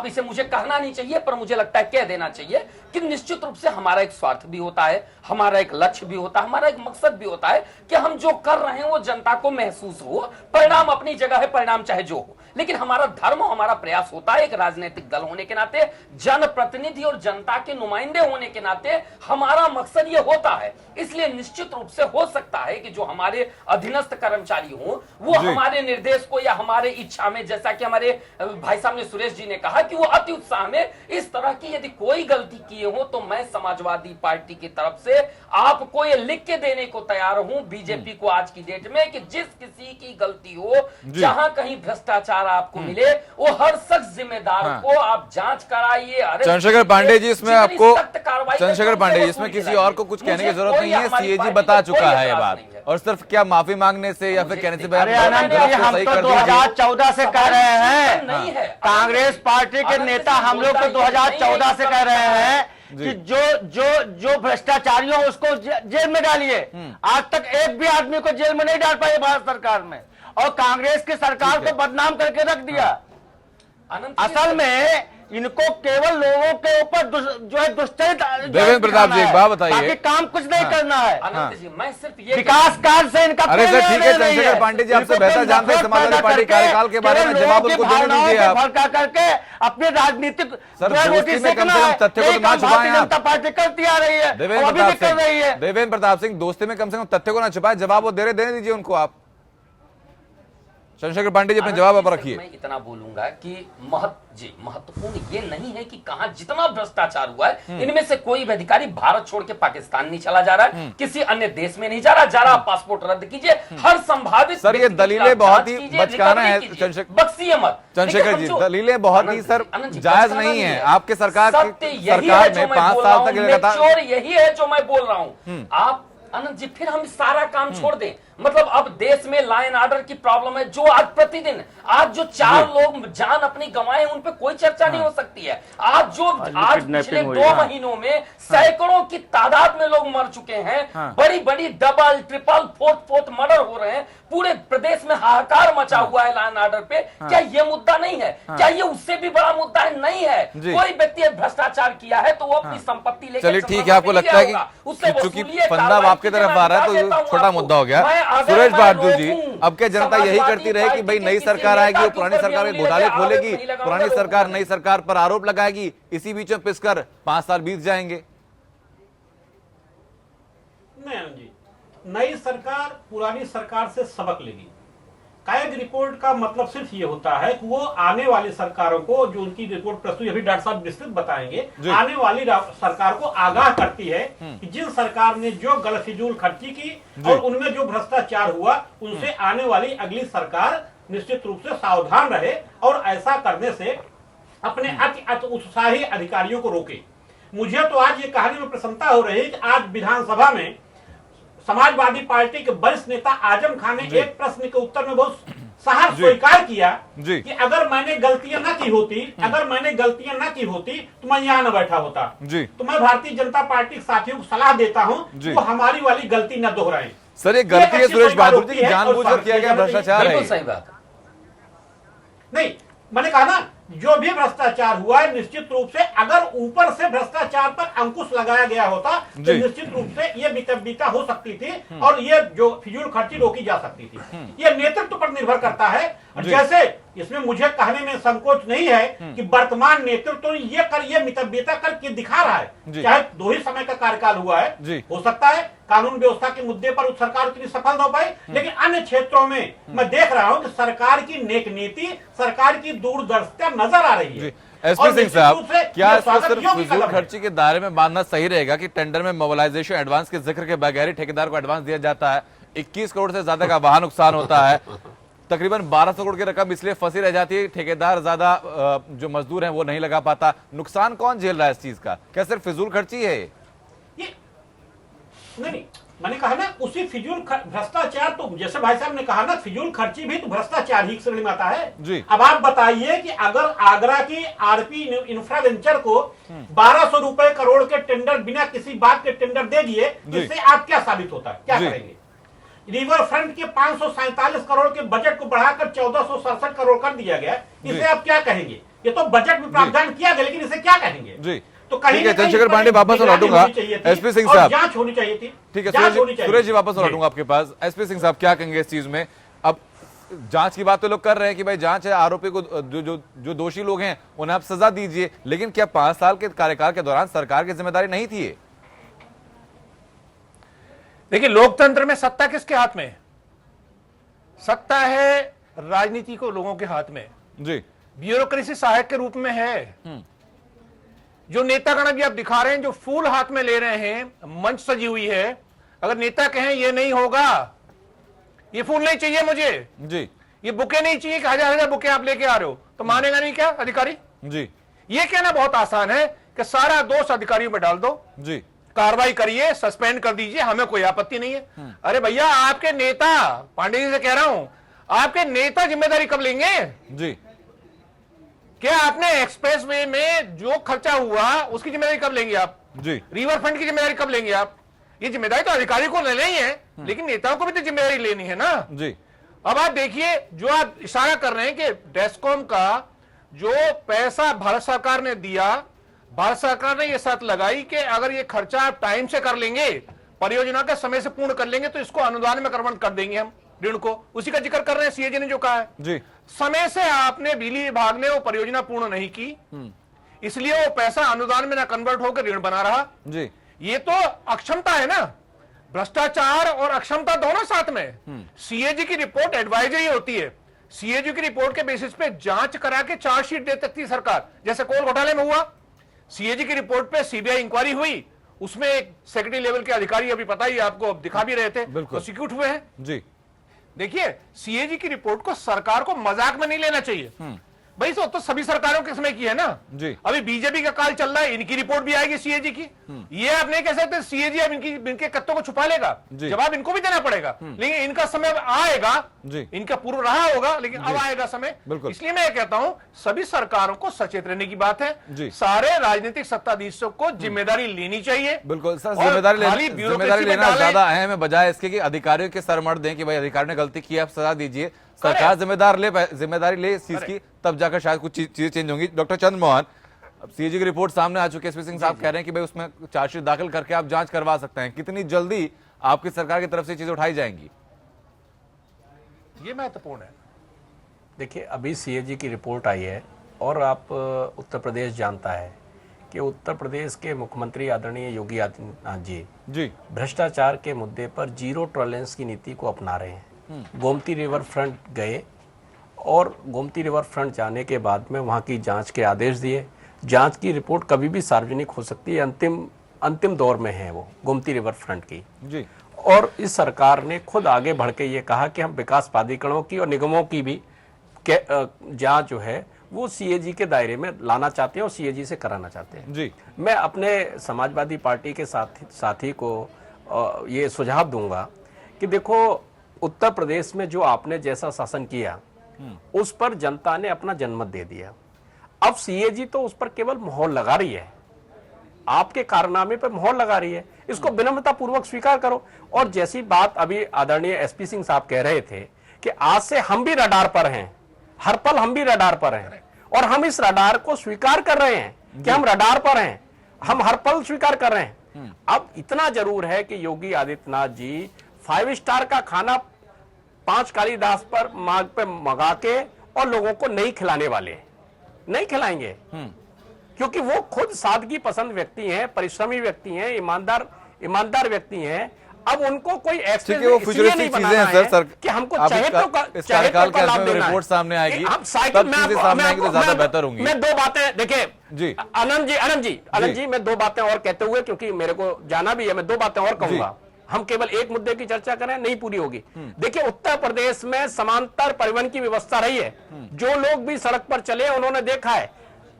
इसे मुझे कहना नहीं चाहिए, पर मुझे लगता है कह देना चाहिए कि निश्चित रूप से हमारा एक स्वार्थ भी होता है, हमारा एक लक्ष्य भी होता है, हमारा एक मकसद भी होता है कि हम जो कर रहे हैं वो जनता को महसूस हो। परिणाम अपनी जगह है, परिणाम चाहे जो हो, लेकिन हमारा धर्म, हमारा प्रयास होता है एक राजनीतिक दल होने के नाते, जनप्रतिनिधि और जनता के नुमाइंदे होने के नाते हमारा मकसद ये होता है। इसलिए निश्चित रूप से हो सकता है कि जो हमारे अधीनस्थ कर्मचारी हो वो हमारे निर्देश को या हमारे इच्छा में, जैसा कि हमारे भाई साहब ने, सुरेश जी ने कहा कि वो अति उत्साह में इस तरह की यदि कोई गलती किए हो, तो मैं समाजवादी पार्टी की तरफ से आपको ये लिख के देने को तैयार हूं बीजेपी को आज की डेट में, कि जिस किसी की गलती हो, जहां कहीं भ्रष्टाचार आपको मिले, वो हर शख्स जिम्मेदार को आप जांच कराइए। चंद्रशेखर पांडे जी, इसमें आपको, चंद्रशेखर पांडे जी, इसमें किसी और को कुछ कहने की जरूरत नहीं है। सीएजी बता चुका है ये बात, और सिर्फ क्या माफी मांगने से या फिर कहने से हम तो 2014 से कह रहे हैं, कांग्रेस पार्टी के नेता हम लोग तो 2014 से कह रहे हैं कि जो भ्रष्टाचारियों उसको जेल में डालिए। आज तक एक भी आदमी को जेल में नहीं डाल पाए भारत सरकार में, और कांग्रेस की सरकार को बदनाम करके रख दिया। असल में इनको केवल लोगों के ऊपर जो है दुष्चरित देवेंद्र प्रताप जी, एक बात बताइए। बाकी काम कुछ नहीं करना है। अनंत जी, मैं सिर्फ ये विकास कार्य से इनका अरे कोई सर ठीक है, लेना नहीं चंद्रशेखर पांडे जी आपसे बेहतर जानते हैं समाजवादी पार्टी कार्यकाल के बारे में, केवल जवाब लोगों उनको की देने भावनाओं दीजिए को आप। भड़का करके अपने राजनीतिक सर, जो है दोस्ती रोटी में कम सेकना से कम है। तथ्य को यही तो ना काम छुपाएं भारतीय आप। जनता पार्टी करती आ रही है, देवेंद्र और अभी भी प्रताप कर रही है। सिंह, देवेंद्र प्रताप सिंह, दोस्ती में कम से कम तथ्य को ना छुपाए, जवाब वो देने दीजिए उनको आप। चंद्रशेखर पांडे जी अपने जवाब आप रखिए। मैं इतना बोलूंगा कि महत्वपूर्ण ये नहीं है कि कहां जितना भ्रष्टाचार हुआ है, इनमें से कोई भी अधिकारी भारत छोड़ के पाकिस्तान नहीं चला जा रहा है, किसी अन्य देश में नहीं जा रहा, पासपोर्ट रद्द कीजिए, हर संभावित सर ये दलीलें बहुत ही बचकाना है बख्शिए मत। चंद्रशेखर जी, दलीलें बहुत ही सर जायज नहीं है। आपके सरकार में 5 साल तक लगातार यही है जो मैं बोल रहा हूं। आप अनंत जी, फिर हम सारा काम छोड़ दें, मतलब अब देश में लॉ एंड ऑर्डर की प्रॉब्लम है, जो आज प्रतिदिन जो 4 लोग जान अपनी गंवाए उन पे कोई चर्चा नहीं हो सकती है। आज पिछले 2 महीनों में सैकड़ों की तादाद में लोग मर चुके हैं, बड़ी बड़ी डबल ट्रिपल फोर्थ मर्डर हो रहे हैं, पूरे प्रदेश में हाहाकार मचा हुआ है लॉ एंड ऑर्डर पे। क्या ये मुद्दा नहीं है? क्या ये उससे भी बड़ा मुद्दा है? नहीं है। कोई व्यक्ति भ्रष्टाचार किया है तो वो अपनी संपत्ति लेकर, चलिए ठीक है, आपको लगता है कि चूंकि फंदा आपकी तरफ आ रहा है तो छोटा मुद्दा हो गया। सुरेश बहादुर जी, अब क्या जनता यही करती रहे कि भाई नई सरकार आएगी, वो पुरानी सरकार के घोटाले खोलेगी, पुरानी सरकार नई सरकार पर आरोप लगाएगी, इसी बीच में पिसकर 5 साल बीत जाएंगे? नहीं जी, नई सरकार पुरानी सरकार से सबक लेगी। कायग रिपोर्ट का मतलब सिर्फ ये होता है कि वो आने वाली सरकारों को, जो उनकी रिपोर्ट प्रस्तुत अभी डॉक्टर साहब विस्तृत बताएंगे, आने वाली सरकार को आगाह करती है कि जिन सरकार ने जो गलतफिजूल खर्ची की और उनमें जो भ्रष्टाचार हुआ, उनसे आने वाली अगली सरकार निश्चित रूप से सावधान रहे और ऐसा करने से अपने अति उत्साही अधिकारियों को रोके। मुझे तो आज ये कहने में प्रसन्नता हो रही है कि आज विधानसभा में समाजवादी पार्टी के वरिष्ठ नेता आजम खान ने एक प्रश्न के उत्तर में बहुत साहस स्वीकार किया कि अगर मैंने गलतियां ना की होती तो मैं यहाँ न बैठा होता। तो मैं भारतीय जनता पार्टी के साथियों को सलाह देता हूँ वो हमारी वाली गलती न दोहराएं। सर ये गलती है सुरेश बहादुर जी की, जानबूझकर किया गया भ्रष्टाचार है। सही बात नहीं, मैंने कहा ना, जो भी भ्रष्टाचार हुआ है निश्चित रूप से अगर ऊपर से भ्रष्टाचार पर अंकुश लगाया गया होता तो निश्चित रूप से ये मितव्ययिता हो सकती थी और ये जो फिजूल खर्ची रोकी जा सकती थी। ये नेतृत्व पर निर्भर करता है। जैसे इसमें मुझे कहने में संकोच नहीं है कि वर्तमान नेतृत्व ये मितव्ययिता करके दिखा रहा है, चाहे 2 ही समय का कार्यकाल हुआ है। हो सकता है कानून व्यवस्था के मुद्दे पर उस सरकार उतनी सफल हो पाई, लेकिन अन्य क्षेत्रों में मैं देख रहा हूं कि सरकार की नेक नीति, सरकार की दूरदर्शिता नजर आ रही है। एसपी सिंह साहब, क्या इसको सिर्फ फिजूल खर्ची के दायरे में बांधना सही रहेगा कि टेंडर में मोबिलाइजेशन एडवांस के जिक्र के बगैर ही ठेकेदार को एडवांस दिया जाता है? 21 करोड़ से ज्यादा का वाहन नुकसान होता है, तकरीबन 1200 करोड़ की रकम इसलिए फंसी रह जाती है, ठेकेदार ज्यादा जो मजदूर हैं वो नहीं लगा पाता। नुकसान कौन झेल रहा है इस चीज का? क्या सिर्फ फिजूल खर्ची है ये? नहीं, मैंने कहा ना उसी फिजूल भ्रष्टाचार, तो जैसे भाई साहब ने कहा ना फिजूल खर्ची भी तो भ्रष्टाचार ही श्रेणी में आता है जी। अब आप बताइए कि अगर आगरा की आरपी इंफ्रा वेंचर को 1200 करोड़ के टेंडर बिना किसी बात के टेंडर दे दिए, इससे आप क्या साबित होता है? क्या करेंगे? रिवर फ्रंट के 547 करोड़ के बजट को बढ़ाकर 1467 करोड़ कर दिया गया, इसे आप क्या कहेंगे? ये तो बजट में प्रावधान किया गया, लेकिन इसे क्या कहेंगे जी? तो कहीं चंद्रशेखर पांडे वापस लौटूंगा। एसपी सिंह साहब, जांच होनी चाहिए थी। ठीक है सुरेश जी, वापस लौटूंगा आपके पास। एसपी सिंह साहब क्या कहेंगे इस चीज में? अब जांच की बात तो लोग कर रहे हैं कि भाई जांच है, आरोपी को जो दोषी लोग हैं उन्हें आप सजा दीजिए, लेकिन क्या 5 साल के कार्यकाल के दौरान सरकार की जिम्मेदारी नहीं थी? देखिए, लोकतंत्र में सत्ता किसके हाथ में? सत्ता है राजनीति को लोगों के हाथ में जी। ब्यूरोक्रेसी सहायक के रूप में है। जो नेतागण अभी आप दिखा रहे हैं, जो फूल हाथ में ले रहे हैं, मंच सजी हुई है, अगर नेता कहें ये नहीं होगा, ये फूल नहीं चाहिए मुझे जी, ये बुके नहीं चाहिए कि 1000 बुके आप लेके आ रहे हो, तो मानेगा नहीं क्या अधिकारी जी? ये कहना बहुत आसान है कि सारा दोष अधिकारियों पे डाल दो जी, कार्रवाई करिए, सस्पेंड कर दीजिए, हमें कोई आपत्ति नहीं है। अरे भैया, आपके नेता, पांडे जी से कह रहा हूं, आपके नेता जिम्मेदारी कब लेंगे जी? क्या आपने एक्सप्रेस वे में जो खर्चा हुआ उसकी जिम्मेदारी कब लेंगे आप जी? रिवर फ्रंट की जिम्मेदारी कब लेंगे आप? ये जिम्मेदारी तो अधिकारी को लेनी है, लेकिन नेताओं को भी तो जिम्मेदारी लेनी है ना जी। अब आप देखिए, जो आप इशारा कर रहे हैं कि डेस्कॉम का जो पैसा भारत सरकार ने दिया, भारत सरकार ने यह शर्त लगाई कि अगर ये खर्चा आप टाइम से कर लेंगे, परियोजना के समय से पूर्ण कर लेंगे, तो इसको अनुदान में कन्वर्ट कर देंगे हम ऋण को। उसी का जिक्र कर रहे हैं सीएजी ने जो कहा है जी। समय से आपने बिजली विभाग ने वो परियोजना पूर्ण नहीं की, इसलिए वो पैसा अनुदान में ना कन्वर्ट होकर ऋण बना रहा जी। ये तो अक्षमता है ना, भ्रष्टाचार और अक्षमता दोनों साथ में। सीएजी की रिपोर्ट एडवाइजरी होती है, सीएजी की रिपोर्ट के बेसिस पे जांच करा के चार्जशीट दे सकती है सरकार, जैसे कोल घोटाले में हुआ। सीएजी की रिपोर्ट पे सीबीआई इंक्वायरी हुई, उसमें एक सेक्रेटरी लेवल के अधिकारी, अभी पता ही आपको दिखा भी रहे थे, प्रोसिक्यूट हुए हैं जी। देखिए, सीएजी की रिपोर्ट को सरकार को मजाक में नहीं लेना चाहिए भाई, तो सभी सरकारों के समय की है ना जी। अभी बीजेपी का काल चल रहा है, इनकी रिपोर्ट भी आएगी सीएजी की। ये आप नहीं कह सकते सीएजी अब इनके कत्तों को छुपा लेगा, जवाब इनको भी देना पड़ेगा, लेकिन इनका समय अब आएगा जी। इनका पूर्व रहा होगा, लेकिन अब आएगा समय। इसलिए मैं कहता हूं सभी सरकारों को सचेत रहने की बात है, सारे राजनीतिक सत्ताधीशों को जिम्मेदारी लेनी चाहिए। बिल्कुल सर, जिम्मेदारी लेना ज्यादा अहम है, बजाय इसके कि अधिकारियों के सर मर दें कि भाई अधिकारी ने गलती की, आप सजा दीजिए। सरकार जिम्मेदारी ले इस चीज की, तब जाकर शायद कुछ चीजें चेंज होंगी। डॉक्टर चंद्रमोहन, अब सीएजी की रिपोर्ट सामने आ चुकी है, एसपी सिंह साहब कह रहे हैं कि भाई उसमें चार्जशीट दाखिल करके आप जांच करवा सकते हैं, कितनी जल्दी आपकी सरकार की तरफ से चीजें उठाई जाएंगी? ये महत्वपूर्ण है। देखिए, अभी सीएजी की रिपोर्ट आई है और आप उत्तर प्रदेश जानता है कि उत्तर प्रदेश के मुख्यमंत्री आदरणीय योगी आदित्यनाथ जी भ्रष्टाचार के मुद्दे पर जीरो टॉलरेंस की नीति को अपना रहे हैं। गोमती रिवर फ्रंट गए और गोमती रिवर फ्रंट जाने के बाद में वहां की जांच के आदेश दिए। जांच की रिपोर्ट कभी भी सार्वजनिक हो सकती है, अंतिम दौर में है वो गोमती रिवर फ्रंट की जी। और इस सरकार ने खुद आगे बढ़ के ये कहा कि हम विकास प्राधिकरणों की और निगमों की भी जांच जो है वो सीएजी के दायरे में लाना चाहते हैं और सीएजी से कराना चाहते हैं जी। मैं अपने समाजवादी पार्टी के साथी को ये सुझाव दूंगा कि देखो, उत्तर प्रदेश में जो आपने जैसा शासन किया उस पर जनता ने अपना जनमत दे दिया। अब सीएजी तो उस पर केवल मोहर लगा रही है, आपके कारनामे पर मोहर लगा रही है, इसको विनम्रता पूर्वक स्वीकार करो। और जैसी बात अभी आदरणीय एसपी सिंह साहब कह रहे थे कि आज से हम भी रडार पर हैं, हर पल हम भी रडार पर हैं, और हम इस रडार को स्वीकार कर रहे हैं कि हम रडार पर हैं, हम हर पल स्वीकार कर रहे हैं। अब इतना जरूर है कि योगी आदित्यनाथ जी 5 स्टार का खाना 5 कालीदास पर मार्ग पे मंगा के और लोगों को नहीं खिलाने वाले, नहीं खिलाएंगे, क्योंकि वो खुद सादगी पसंद व्यक्ति हैं, परिश्रमी व्यक्ति हैं, ईमानदार व्यक्ति हैं। अब उनको कोई फ्यूचरिस्टिक चीजें हैं सर कि हमको चाहे तो लाभ देना रिपोर्ट सामने आएगी, तब चीजें सामने आएंगी तो ज्यादा बेहतर होंगी। मैं 2 बातें देखिए जी, आनंद जी मैं 2 बातें और कहते हुए, क्योंकि मेरे को जाना भी है, मैं 2 बातें और कहूंगा। हम केवल एक मुद्दे की चर्चा करें नहीं पूरी होगी। देखिए, उत्तर प्रदेश में समांतर परिवहन की व्यवस्था रही है, जो लोग भी सड़क पर चले उन्होंने देखा है,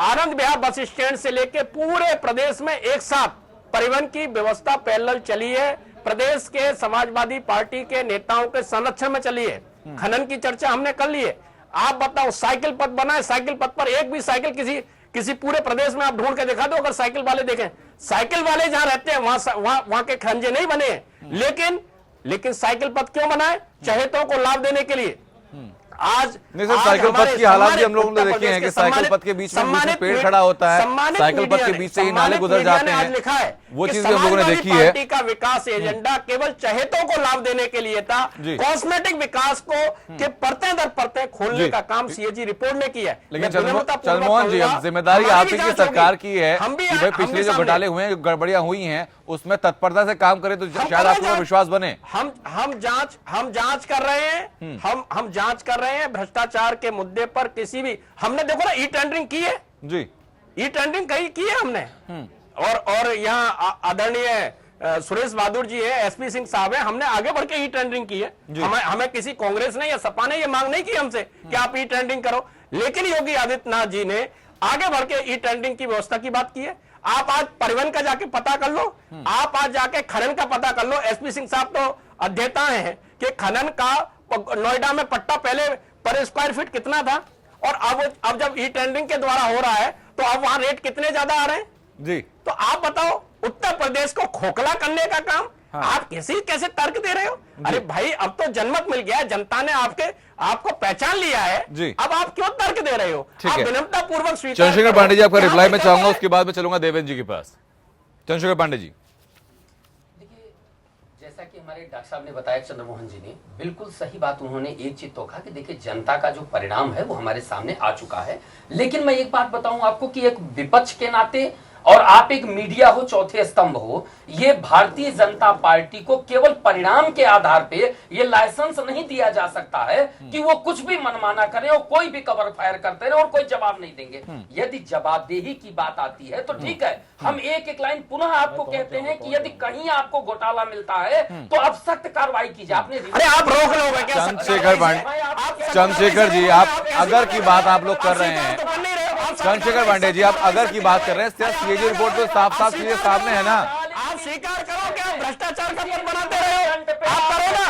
आनंद विहार बस स्टैंड से लेकर पूरे प्रदेश में एक साथ परिवहन की व्यवस्था पैरेलल चली है। प्रदेश के समाजवादी पार्टी के नेताओं के संरक्षण में चली है। खनन की चर्चा हमने कर ली है। आप बताओ, साइकिल पथ बना है, साइकिल पथ पर एक भी साइकिल किसी पूरे प्रदेश में आप ढूंढ के दिखा दो, अगर साइकिल वाले देखें, साइकिल वाले जहां रहते हैं वहां के खंजे नहीं बने, लेकिन साइकिल पथ क्यों बना है? चहेतों को लाभ देने के लिए। आज नहीं सर, साइकिल पथ की हालात भी हम लोगों ने देखे हैं कि साइकिल पथ के बीच में पेड़ खड़ा होता है, साइकिल पथ के बीच से ही नाले गुजर जाते हैं, लिखा है वो चीज हम लोगों ने देखी है। पार्टी का विकास एजेंडा केवल चहेतों को लाभ देने के लिए था, कॉस्मेटिक विकास को के परतें दर परतें खोलने का काम सीएजी रिपोर्ट ने किया है। लेकिन चंद्रमोहन जी, अब जिम्मेदारी आप ही की सरकार की है कि भाई पिछले जो घोटाले हुए हैं, गड़बड़ियां हुई हैं, उसमें तत्परता से काम करें तो शायद आपको विश्वास बने। हम जांच कर रहे हैं, हम जांच कर रहे हैं भ्रष्टाचार के मुद्दे पर। किसी भी हमने देखो ना ई टेंडरिंग की है जी, ई टेंडरिंग कहीं की है हमने। और यहाँ आदरणीय सुरेश बहादुर जी है, एसपी सिंह साहब है, हमने आगे बढ़ के ई टेंडरिंग की है। हमें किसी कांग्रेस ने या सपा ने ये मांग नहीं की हमसे कि आप ई टेंडरिंग करो, लेकिन योगी आदित्यनाथ जी ने आगे बढ़ के ई टेंडरिंग की व्यवस्था की बात की है। आप आज परिवहन का जाके पता कर लो, आप आज जाके खनन का पता कर लो। एसपी सिंह साहब तो अध्येता हैं कि खनन का नोएडा में पट्टा पहले पर स्क्वायर फीट कितना था, और अब जब ई टेंडरिंग के द्वारा हो रहा है तो अब वहां रेट कितने ज्यादा आ रहे हैं जी। तो आप बताओ, उत्तर प्रदेश को खोखला करने का काम आप कैसे तर्क दे रहे हो? अरे भाई, अब तो जनमत मिल गया, जनता ने आपको पहचान लिया है जी। अब आप क्यों तर्क दे रहे हो? ठीक आप है। विनम्रता पूर्वक स्वीकार चंद्रशेखर करो। पांडे जी, आपका यहाँ रिप्लाई पे मैं जो चाहूंगा, है- उसके बाद मैं चलूंगा देवेंद्र जी के पास। चंद्रशेखर पांडे जी, देखिए, जैसा कि हमारे डॉक्टर साहब ने बताया, चंद्रमोहन जी ने बिल्कुल सही बात, उन्होंने एक चीज तो कहा कि देखिए जनता का जो परिणाम है वो हमारे सामने आ चुका है। लेकिन मैं एक बात बताऊं आपको कि एक विपक्ष के नाते और आप एक मीडिया हो, चौथे स्तंभ हो, ये भारतीय जनता पार्टी को केवल परिणाम के आधार पे ये लाइसेंस नहीं दिया जा सकता है कि वो कुछ भी मनमाना करें और कोई भी कवर फायर करते रहे और कोई जवाब नहीं देंगे। यदि जवाबदेही की बात आती है तो ठीक है, हम एक एक लाइन पुनः आपको कहते हैं कि यदि कहीं आपको घोटाला मिलता है तो आप सख्त कार्रवाई कीजिए। आपने अरे आप रोक लोगे क्या? चंद्रशेखर पांडे, चंद्रशेखर जी, आप अगर की बात आप लोग कर रहे हैं, चंद्रशेखर पांडे जी, आप अगर की बात कर रहे हैं, सीएजी रिपोर्ट तो साफ साफ चीजें सामने है ना। आप स्वीकार करो कि आप भ्रष्टाचार का पद बनाते रहे हो? आप करो ना।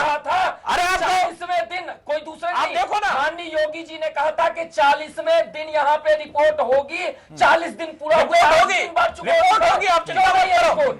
अरे आप 40वें दिन कोई दूसरे आप नहीं, देखो ना। माननीय योगी जी ने कहा था कि 40वें दिन यहाँ पे रिपोर्ट होगी। 40 दिन पूरा हुए, रिपोर्ट होगी, 40 दिन बाद चुके रिपोर्ट होगी, आप चिंता मत करो।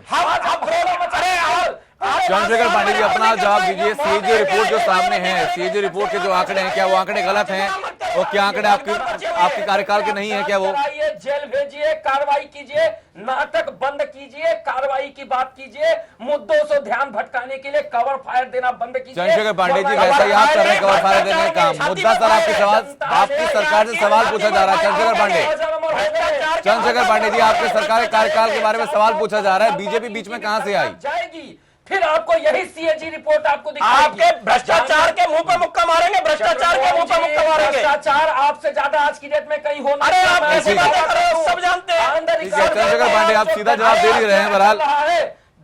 चंद्रशेखर पांडे जी, अपना जवाब दीजिए। सीएजी रिपोर्ट जो सामने है, सीएजी रिपोर्ट के जो आंकड़े हैं, क्या वो आंकड़े गलत हैं? और क्या आंकड़े आपके कार्यकाल के नहीं है क्या वो? जेल भेजिए, कार्रवाई कीजिए, नाटक बंद कीजिए, कार्रवाई की बात कीजिए, मुद्दों से ध्यान भटकाने के लिए कवर फायर देना बंद कीजिए। चंद्रशेखर पांडे जी, वैसा ही आप कर रहे हैं कवर फायर देने का काम। मुद्दा सर, आपकी सरकार से सवाल पूछा जा रहा है। चंद्रशेखर पांडे जी, आपके सरकार के कार्यकाल के बारे में सवाल पूछा जा रहा है। बीजेपी बीच में कहां से आई? जाएगी, फिर आपको यही सीएजी रिपोर्ट आपको दिखाएगी। आपके भ्रष्टाचार के मुंह पे मुक्का मारेंगे, भ्रष्टाचार के मुंह पे मुक्का मारेंगे। भ्रष्टाचार आपसे ज्यादा आज की डेट में कहीं हो अरे आप कैसे बातें कर रहे हो? सब जानते हैं। ठीक है चंद्रशेखर पांडे, आप सीधा जवाब दे नहीं रहे हैं। बहरहाल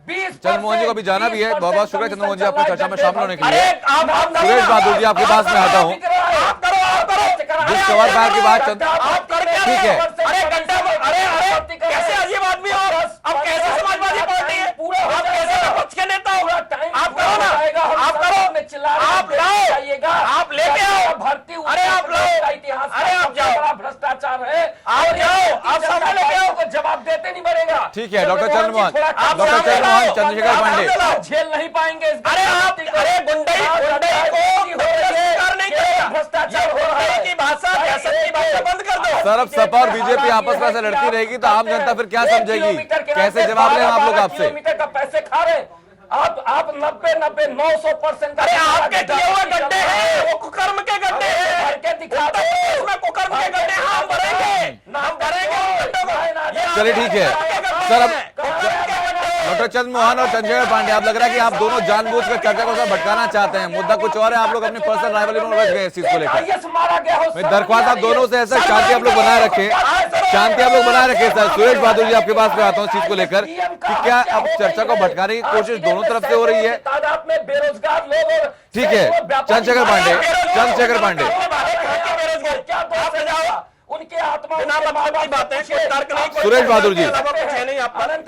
चंद्रमोहन जी को भी जाना भी है। बहुत बहुत शुक्रिया चंद्रमोहन जी, आपको चर्चा में शामिल होने के लिए। सुरेश बहादुर जी, आपके पास में आता हूँ। जिस कवर फायर की बात ठीक है, कैसे अजीब आदमी हो? अब कैसे समाजवादी पार्टी है? आप कैसे विपक्ष के नेता हो? आप करो ना, आप करो, आप लाओ, आप लेके आओ भर्ती। अरे आप लाओ, इतिहास, अरे आप जाओ, भ्रष्टाचार है, आप जाओ, आप सामने लेके आओ, को जवाब देते नहीं बढ़ेगा। ठीक है डॉक्टर चंद्रमोहन, चंद्रशेखर पांडे, झेल नहीं पाएंगे। अरे आप, अरे गुंडई को स्वीकार नहीं करेगा। भ्रष्टाचार हो रहा है की भाषा, सियासत की भाषा बंद कर दो। सर, अब सपा और बीजेपी आपस में ऐसे लड़ती रहेगी तो आम जनता फिर क्या समझेगी? कैसे जवाब लें हम लोग आपसे? किलोमीटर का पैसे खा रहे आप 90-900%। अरे आपके किए हुए गड्ढे हैं, वो कुकर्म के गड्ढे हैं। भर के दिखा दो, उसमें कुकर्म के गड्ढे हैं, हम भरेंगे, हम भरेंगे। चलिए ठीक है सर। अब डॉक्टर चंद्रमोहन और चंद्रशेखर पांडे, आप लग रहा है कि आप दोनों जानबूझकर चर्चा को भटकाना चाहते हैं। मुद्दा कुछ और है, आप लोग अपनी पर्सनल राइवलरी में उलझ गए इस चीज को लेकर। मैं दरख्वास्त आप दोनों से ऐसा शांति आप लोग बनाए रखें, शांति आप लोग बनाए रखें। सर सुरेश बहादुर जी, आपके पास में आता हूँ इस चीज को लेकर कि क्या अब चर्चा को भटकाने की कोशिश दोनों तरफ से हो रही है? तादाद में बेरोजगार लोग। ठीक है चंद्रशेखर पांडे, चंद्रशेखर पांडे, उनके आत्मा सुरेश बहादुर जी,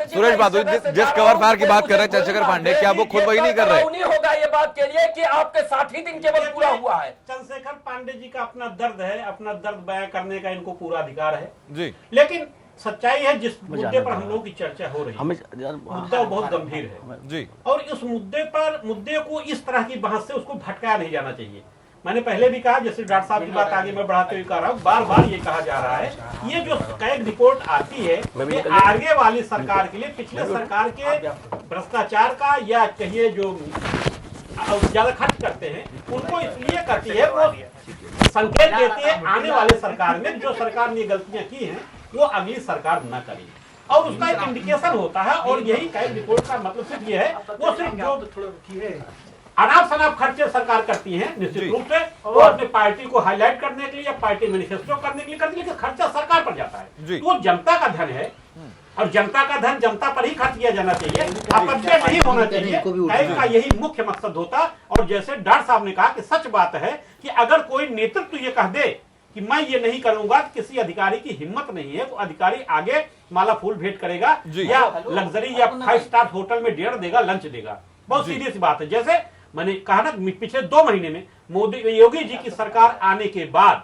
सुरेश बहादुर जी, जिस कवर फायर की बात कर रहे हैं चंद्रशेखर पांडे, क्या वो खुद वही नहीं कर रहे? नहीं होगा ये बात के लिए कि आपके 60 ही दिन केवल पूरा हुआ है। चंद्रशेखर पांडे जी का अपना दर्द है, अपना दर्द बयां करने का इनको पूरा अधिकार है जी। लेकिन सच्चाई है, जिस मुद्दे पर हम लोग की चर्चा हो रही है, मुद्दा बहुत गंभीर है जी। और इस मुद्दे को इस तरह की बहस से उसको भटकाया नहीं जाना चाहिए। मैंने पहले भी कहा, जैसे डॉक्टर साहब की बात आगे मैं बढ़ाते हुए कह रहा हूँ, बार बार ये कहा जा रहा है, ये जो कैग रिपोर्ट आती है ये आगे वाली सरकार के लिए, पिछले सरकार के भ्रष्टाचार का या कहिए जो ज्यादा खर्च करते हैं उनको इसलिए करती है, वो संकेत देती है आने वाले सरकार में जो सरकार ने गलतियां की हैं वो अगली सरकार न करे, और उसका एक इंडिकेशन होता है। और यही कैग रिपोर्ट का मतलब सिर्फ ये है, वो सिर्फ जो अनाप शनाप खर्चे सरकार करती है निश्चित रूप से, वो अपने पार्टी को हाईलाइट करने के लिए या पार्टी मैनिफेस्टो करने के लिए करती है, लेकिन खर्चा सरकार पर जाता है। तो जनता का धन है और जनता का धन जनता पर ही खर्च किया जाना चाहिए, अपव्यय नहीं होना चाहिए। कैग का यही मुख्य मकसद होता। और जैसे डॉक्टर साहब ने कहा कि सच बात है कि अगर कोई नेतृत्व ये कह दे कि मैं ये नहीं करूंगा, किसी अधिकारी की हिम्मत नहीं है, तो अधिकारी आगे माला फूल भेंट करेगा या लग्जरी या 5 स्टार होटल में डिनर देगा, लंच देगा। बहुत सीधी सी बात है। जैसे मैंने कहा ना, पिछले 2 महीने में योगी जी की सरकार आने के बाद,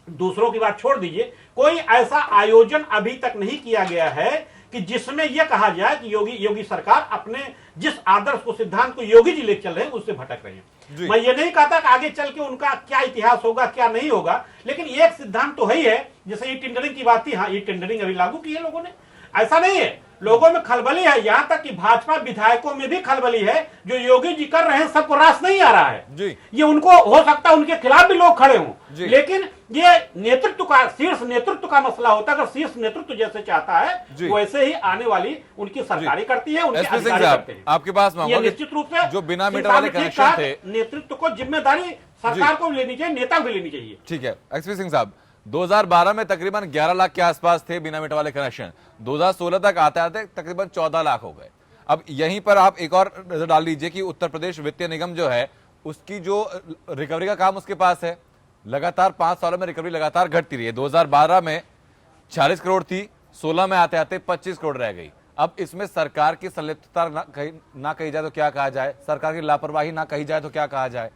दूसरों की बात छोड़ दीजिए, कोई ऐसा आयोजन अभी तक नहीं किया गया है कि जिसमें यह कहा जाए कि योगी सरकार अपने जिस आदर्श को, सिद्धांत को योगी जी ले चल रहे हैं उससे भटक रहे हैं। मैं ये नहीं कहता कि आगे चल के उनका क्या इतिहास होगा, क्या नहीं होगा, लेकिन एक सिद्धांत तो है ही है। जैसे ये टेंडरिंग की बात थी, हाँ ये टेंडरिंग अभी लागू की है लोगों ने, ऐसा नहीं है। लोगों में खलबली है, यहां तक कि भाजपा विधायकों में भी खलबली है। जो योगी जी कर रहे हैं सबको रास नहीं आ रहा है जी। ये उनको हो सकता है उनके खिलाफ भी लोग खड़े हों, लेकिन ये नेतृत्व का, शीर्ष नेतृत्व का मसला होता है। अगर शीर्ष नेतृत्व जैसे चाहता है वैसे ही आने वाली उनकी सरकारी करती है, उनके अधिकारी करते हैं। आपके पास ये निश्चित रूप से जो बिना मीटर वाले कनेक्शन थे, नेतृत्व को जिम्मेदारी सरकार को लेनी चाहिए, नेता को लेनी चाहिए। ठीक है एसपी सिंह साहब, 2012 में तकरीबन 11 लाख के आसपास थे बिना मीटर वाले कनेक्शन, 2016 तक आते आते तकरीबन 14 लाख हो गए। अब यहीं पर आप एक और नजर डाल लीजिए कि उत्तर प्रदेश वित्तीय निगम जो है उसकी जो रिकवरी का काम उसके पास है, लगातार 5 सालों में रिकवरी लगातार घटती रही है। 2012 में 40 करोड़ थी, 16 में आते आते 25 करोड़ रह गई। अब इसमें सरकार की संलिप्तता ना कही जाए तो क्या कहा जाए, सरकार की लापरवाही ना कही जाए तो क्या कहा जाए?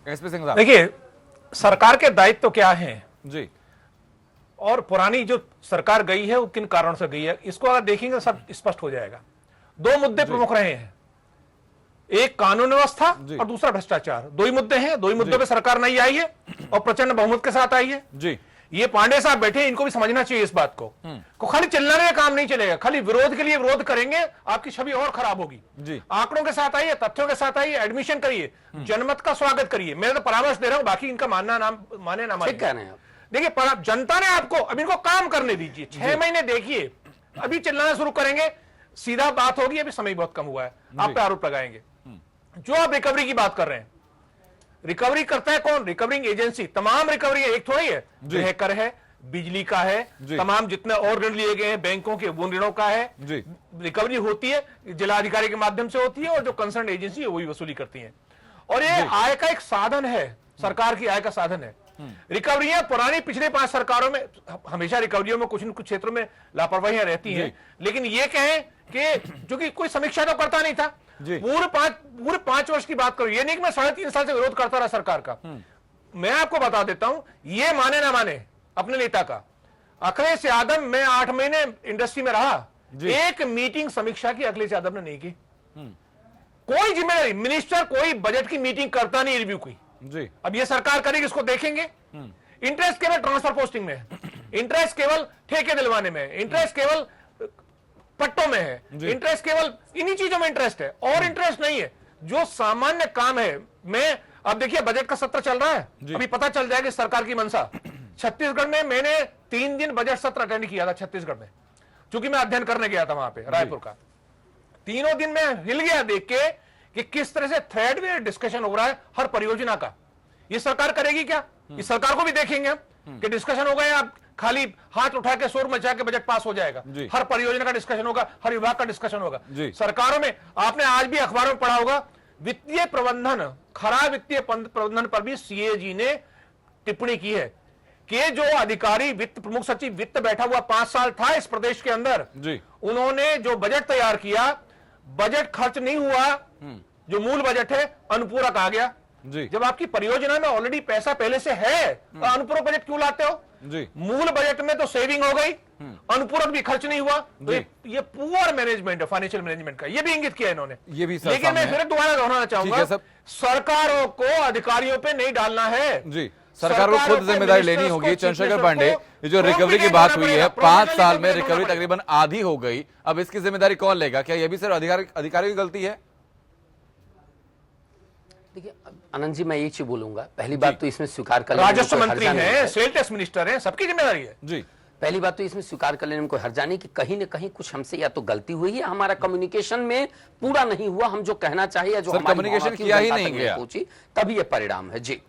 एसपी सिंह साहब, देखिए सरकार के दायित्व क्या हैं जी, और पुरानी जो सरकार गई है वो किन कारणों से गई है, इसको अगर देखेंगे सब स्पष्ट हो जाएगा। 2 मुद्दे प्रमुख रहे हैं, एक कानून व्यवस्था और दूसरा भ्रष्टाचार। 2 ही मुद्दे हैं, 2 ही मुद्दों पे सरकार नहीं आई है और प्रचंड बहुमत के साथ आई है जी। ये पांडे साहब बैठे हैं, इनको भी समझना चाहिए इस बात को खाली चिल्लाने का काम नहीं चलेगा, खाली विरोध के लिए विरोध करेंगे आपकी छवि और खराब होगी जी। आंकड़ों के साथ आइए, तथ्यों के साथ आइए, एडमिशन करिए, जनमत का स्वागत करिए। मैं तो परामर्श दे रहा हूं, बाकी इनका मानना ना माने ना माने। देखिए जनता ने आपको, अब इनको काम करने दीजिए, 6 महीने देखिए, अभी चिल्लाना शुरू करेंगे, सीधा बात होगी। अभी समय बहुत कम हुआ है, आप पे आरोप लगाएंगे। जो आप रिकवरी की बात कर रहे हैं, रिकवरी करता है कौन? Recovering agency. तमाम रिकवरी एक थोड़ी है, गृह कर है, बिजली का है, तमाम जितने और ऋण लिए गए हैं बैंकों के उन ऋणों का है। रिकवरी होती है जिलाधिकारी के माध्यम से होती है, और जो कंसर्न एजेंसी है वही वसूली करती है। और ये आय का एक साधन है, सरकार की आय का साधन है। रिकवरियां पुरानी पिछले 5 सरकारों में हमेशा रिकवरियों में कुछ न कुछ क्षेत्रों में लापरवाहियां रहती हैं, लेकिन ये कहें कि जो कि कोई समीक्षा तो करता नहीं था। पूरे 5 वर्ष की बात करूं, ये नहीं कि मैं 3.5 साल से विरोध करता रहा सरकार का। मैं आपको बता देता हूं, ये माने ना माने अपने नेता का, अखिलेश यादव, मैं 8 महीने इंडस्ट्री में रहा, एक मीटिंग समीक्षा की अखिलेश यादव ने नहीं की। कोई जिम्मेदारी, मिनिस्टर कोई बजट की मीटिंग करता नहीं रिव्यू की जी। अब ये सरकार करेगी, इसको देखेंगे। इंटरेस्ट केवल ट्रांसफर पोस्टिंग में है, इंटरेस्ट केवल ठेके दिलवाने में है, इंटरेस्ट केवल पट्टों में है, इंटरेस्ट केवल इन्हीं चीजों में इंटरेस्ट है, और इंटरेस्ट नहीं है। जो सामान्य काम है, मैं अब देखिए बजट का सत्र चल रहा है, अभी पता चल जाएगा सरकार की मंशा। छत्तीसगढ़ में मैंने 3 दिन बजट सत्र अटेंड किया था छत्तीसगढ़ में, क्योंकि मैं अध्ययन करने गया था वहां पे रायपुर का। तीनों दिन में हिल गया देख के कि किस तरह से थ्रेड में डिस्कशन हो रहा है हर परियोजना का। ये सरकार करेगी क्या? इस सरकार को भी देखेंगे हम कि डिस्कशन हो गया, आप खाली हाथ उठा के शोर मचा के बजट पास हो जाएगा। हर परियोजना का डिस्कशन होगा, हर विभाग का डिस्कशन होगा। सरकारों में आपने आज भी अखबारों में पढ़ा होगा, वित्तीय प्रबंधन, खराब वित्तीय प्रबंधन पर भी सीएजी ने टिप्पणी की है कि जो अधिकारी वित्त प्रमुख सचिव वित्त बैठा हुआ 5 साल था इस प्रदेश के अंदर, उन्होंने जो बजट तैयार किया, बजट खर्च नहीं हुआ, जो मूल बजट है अनुपूरक आ गया। जब आपकी परियोजना में ऑलरेडी पैसा पहले से है, तो अनुपूरक बजट क्यों लाते हो? मूल बजट में तो सेविंग हो गई, अनुपूरक भी खर्च नहीं हुआ, तो ये पुअर मैनेजमेंट है, फाइनेंशियल मैनेजमेंट का। ये भी इंगित किया इन्होंने, ये भी। लेकिन मैं फिर दोबारा दोहराना चाहूंगा, सरकारों को अधिकारियों पे नहीं डालना है जी, सरकार को खुद जिम्मेदारी लेनी होगी। चंद्रशेखर पांडे, जो रिकवरी की बात हुई है, 5 साल में रिकवरी तकरीबन आधी हो गई, अब इसकी जिम्मेदारी कौन लेगा? क्या यह भी सिर्फ अधिकारियों की गलती है? देखिए आनंद जी, मैं एक चीज बोलूंगा, पहली बात तो इसमें स्वीकार कर राजस्व मंत्री हैं, सेल टैक्स मिनिस्टर हैं, सबकी जिम्मेदारी है जी। पहली बात तो इसमें स्वीकार कर लेने में कोई हर्जा नहीं कि कहीं न कहीं कुछ हमसे या तो गलती हुई है, हमारा कम्युनिकेशन में पूरा नहीं हुआ, हम जो कहना चाहिए, जो कम्युनिकेशन किया ही नहीं गया, पहुंची, तभी ये परिणाम है जी।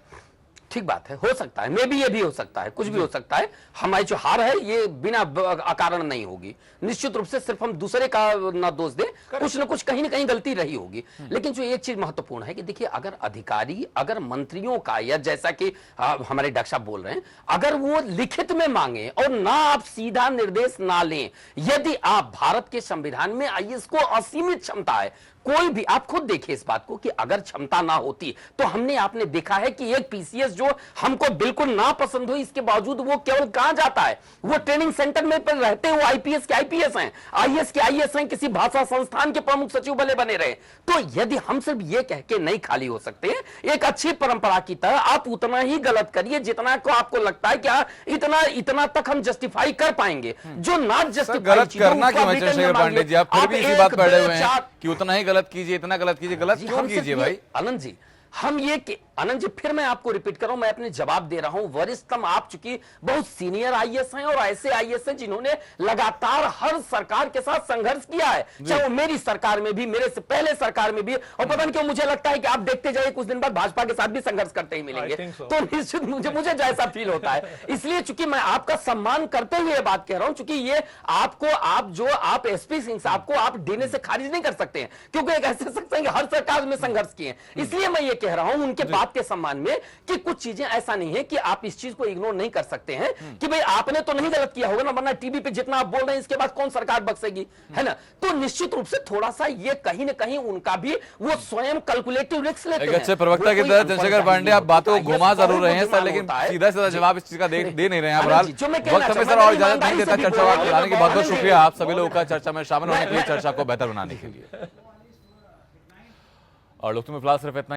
ठीक बात है, हो सकता है, मे भी ये भी हो सकता है, कुछ भी हो सकता है। हमारी जो हार है ये बिना अकारण नहीं होगी, निश्चित रूप से सिर्फ हम दूसरे का ना दोष दें, कुछ न कुछ कहीं ना कहीं गलती रही होगी। लेकिन जो एक चीज महत्वपूर्ण है कि देखिए, अगर अधिकारी, अगर मंत्रियों का, या जैसा कि हमारे डॉक्टर साहब बोल रहे हैं, अगर वो लिखित में मांगे और ना आप सीधा निर्देश ना लें, यदि आप भारत के संविधान में आईएएस को असीमित क्षमता है, कोई भी, आप खुद देखिए इस बात को कि अगर क्षमता ना होती तो आपने देखा है कि एक पीसीएस जो हमको बिल्कुल ना पसंद हो, इसके बावजूद वो केवल कहां जाता है, वो ट्रेनिंग सेंटर में पर रहते हैं, वो आईपीएस के आईपीएस हैं, आईएएस के आईएएस हैं, किसी भाषा संस्थान के प्रमुख सचिव भले बने रहे। तो यदि हम सिर्फ ये कह के नहीं खाली हो सकते, एक अच्छी परंपरा की तरह आप उतना ही गलत करिए जितना को आपको लगता है कि इतना तक हम जस्टिफाई कर पाएंगे। जो ना जस्टिफाई गलत करना क्यों है चंद्रशेखर पांडे जी? आप फिर भी इसी बात पर अड़े हुए हैं कि उतना ही गलत कीजिए, इतना गलत कीजिए। गलत क्यों कीजिए भाई? आनंद जी, हम ये कि आनंद जी, फिर मैं आपको रिपीट कर रहा हूं, मैं अपने जवाब दे रहा हूं। वरिष्ठतम आप चूंकि बहुत सीनियर आईएएस हैं और ऐसे आईएएस हैं जिन्होंने लगातार हर सरकार के साथ संघर्ष किया है, चाहे वो मेरी सरकार में भी, मेरे से पहले सरकार में भी, और पता नहीं क्यों मुझे लगता है कि आप देखते जाइए कुछ दिन बाद भाजपा के साथ भी संघर्ष करते ही मिलेंगे। तो निश्चित मुझे जैसा फील होता है, इसलिए चूंकि मैं आपका सम्मान करते हुए बात कह रहा हूं, चूंकि ये आप एसपी सिंह साहब को आप देने से खारिज नहीं कर सकते हैं, क्योंकि एक ऐसे शख्स हैं हर सरकार में संघर्ष किए हैं। इसलिए मैं ये कह रहा हूं उनके बात के सम्मान में कि कुछ चीजें ऐसा नहीं है कि आप इस चीज को इग्नोर नहीं कर सकते हैं कि भाई आपने तो नहीं गलत किया होगा ना, वरना टीवी पे जितना आप बोल रहे हैं इसके बाद कौन सरकार बख्शेगी, है ना? तो निश्चित रूप से थोड़ा सा ये कहीं ना कहीं उनका भी वो स्वयं कैलकुलेटिव रिस्क लेते हैं। अच्छे प्रवक्ता की तरह चंद्रशेखर पांडे आप बातों को घुमा जरूर रहे हैं सर, लेकिन सीधा सीधा जवाब इस चीज का दे नहीं रहे हैं। वक्त हमें सर और इजाजत नहीं देता चर्चा कराने की। बहुत बहुत शुक्रिया आप सभी लोगों का चर्चा में शामिल होने के लिए, चर्चा को बेहतर बनाने के लिए। और लोग तुम्हें फिलहाल सिर्फ इतना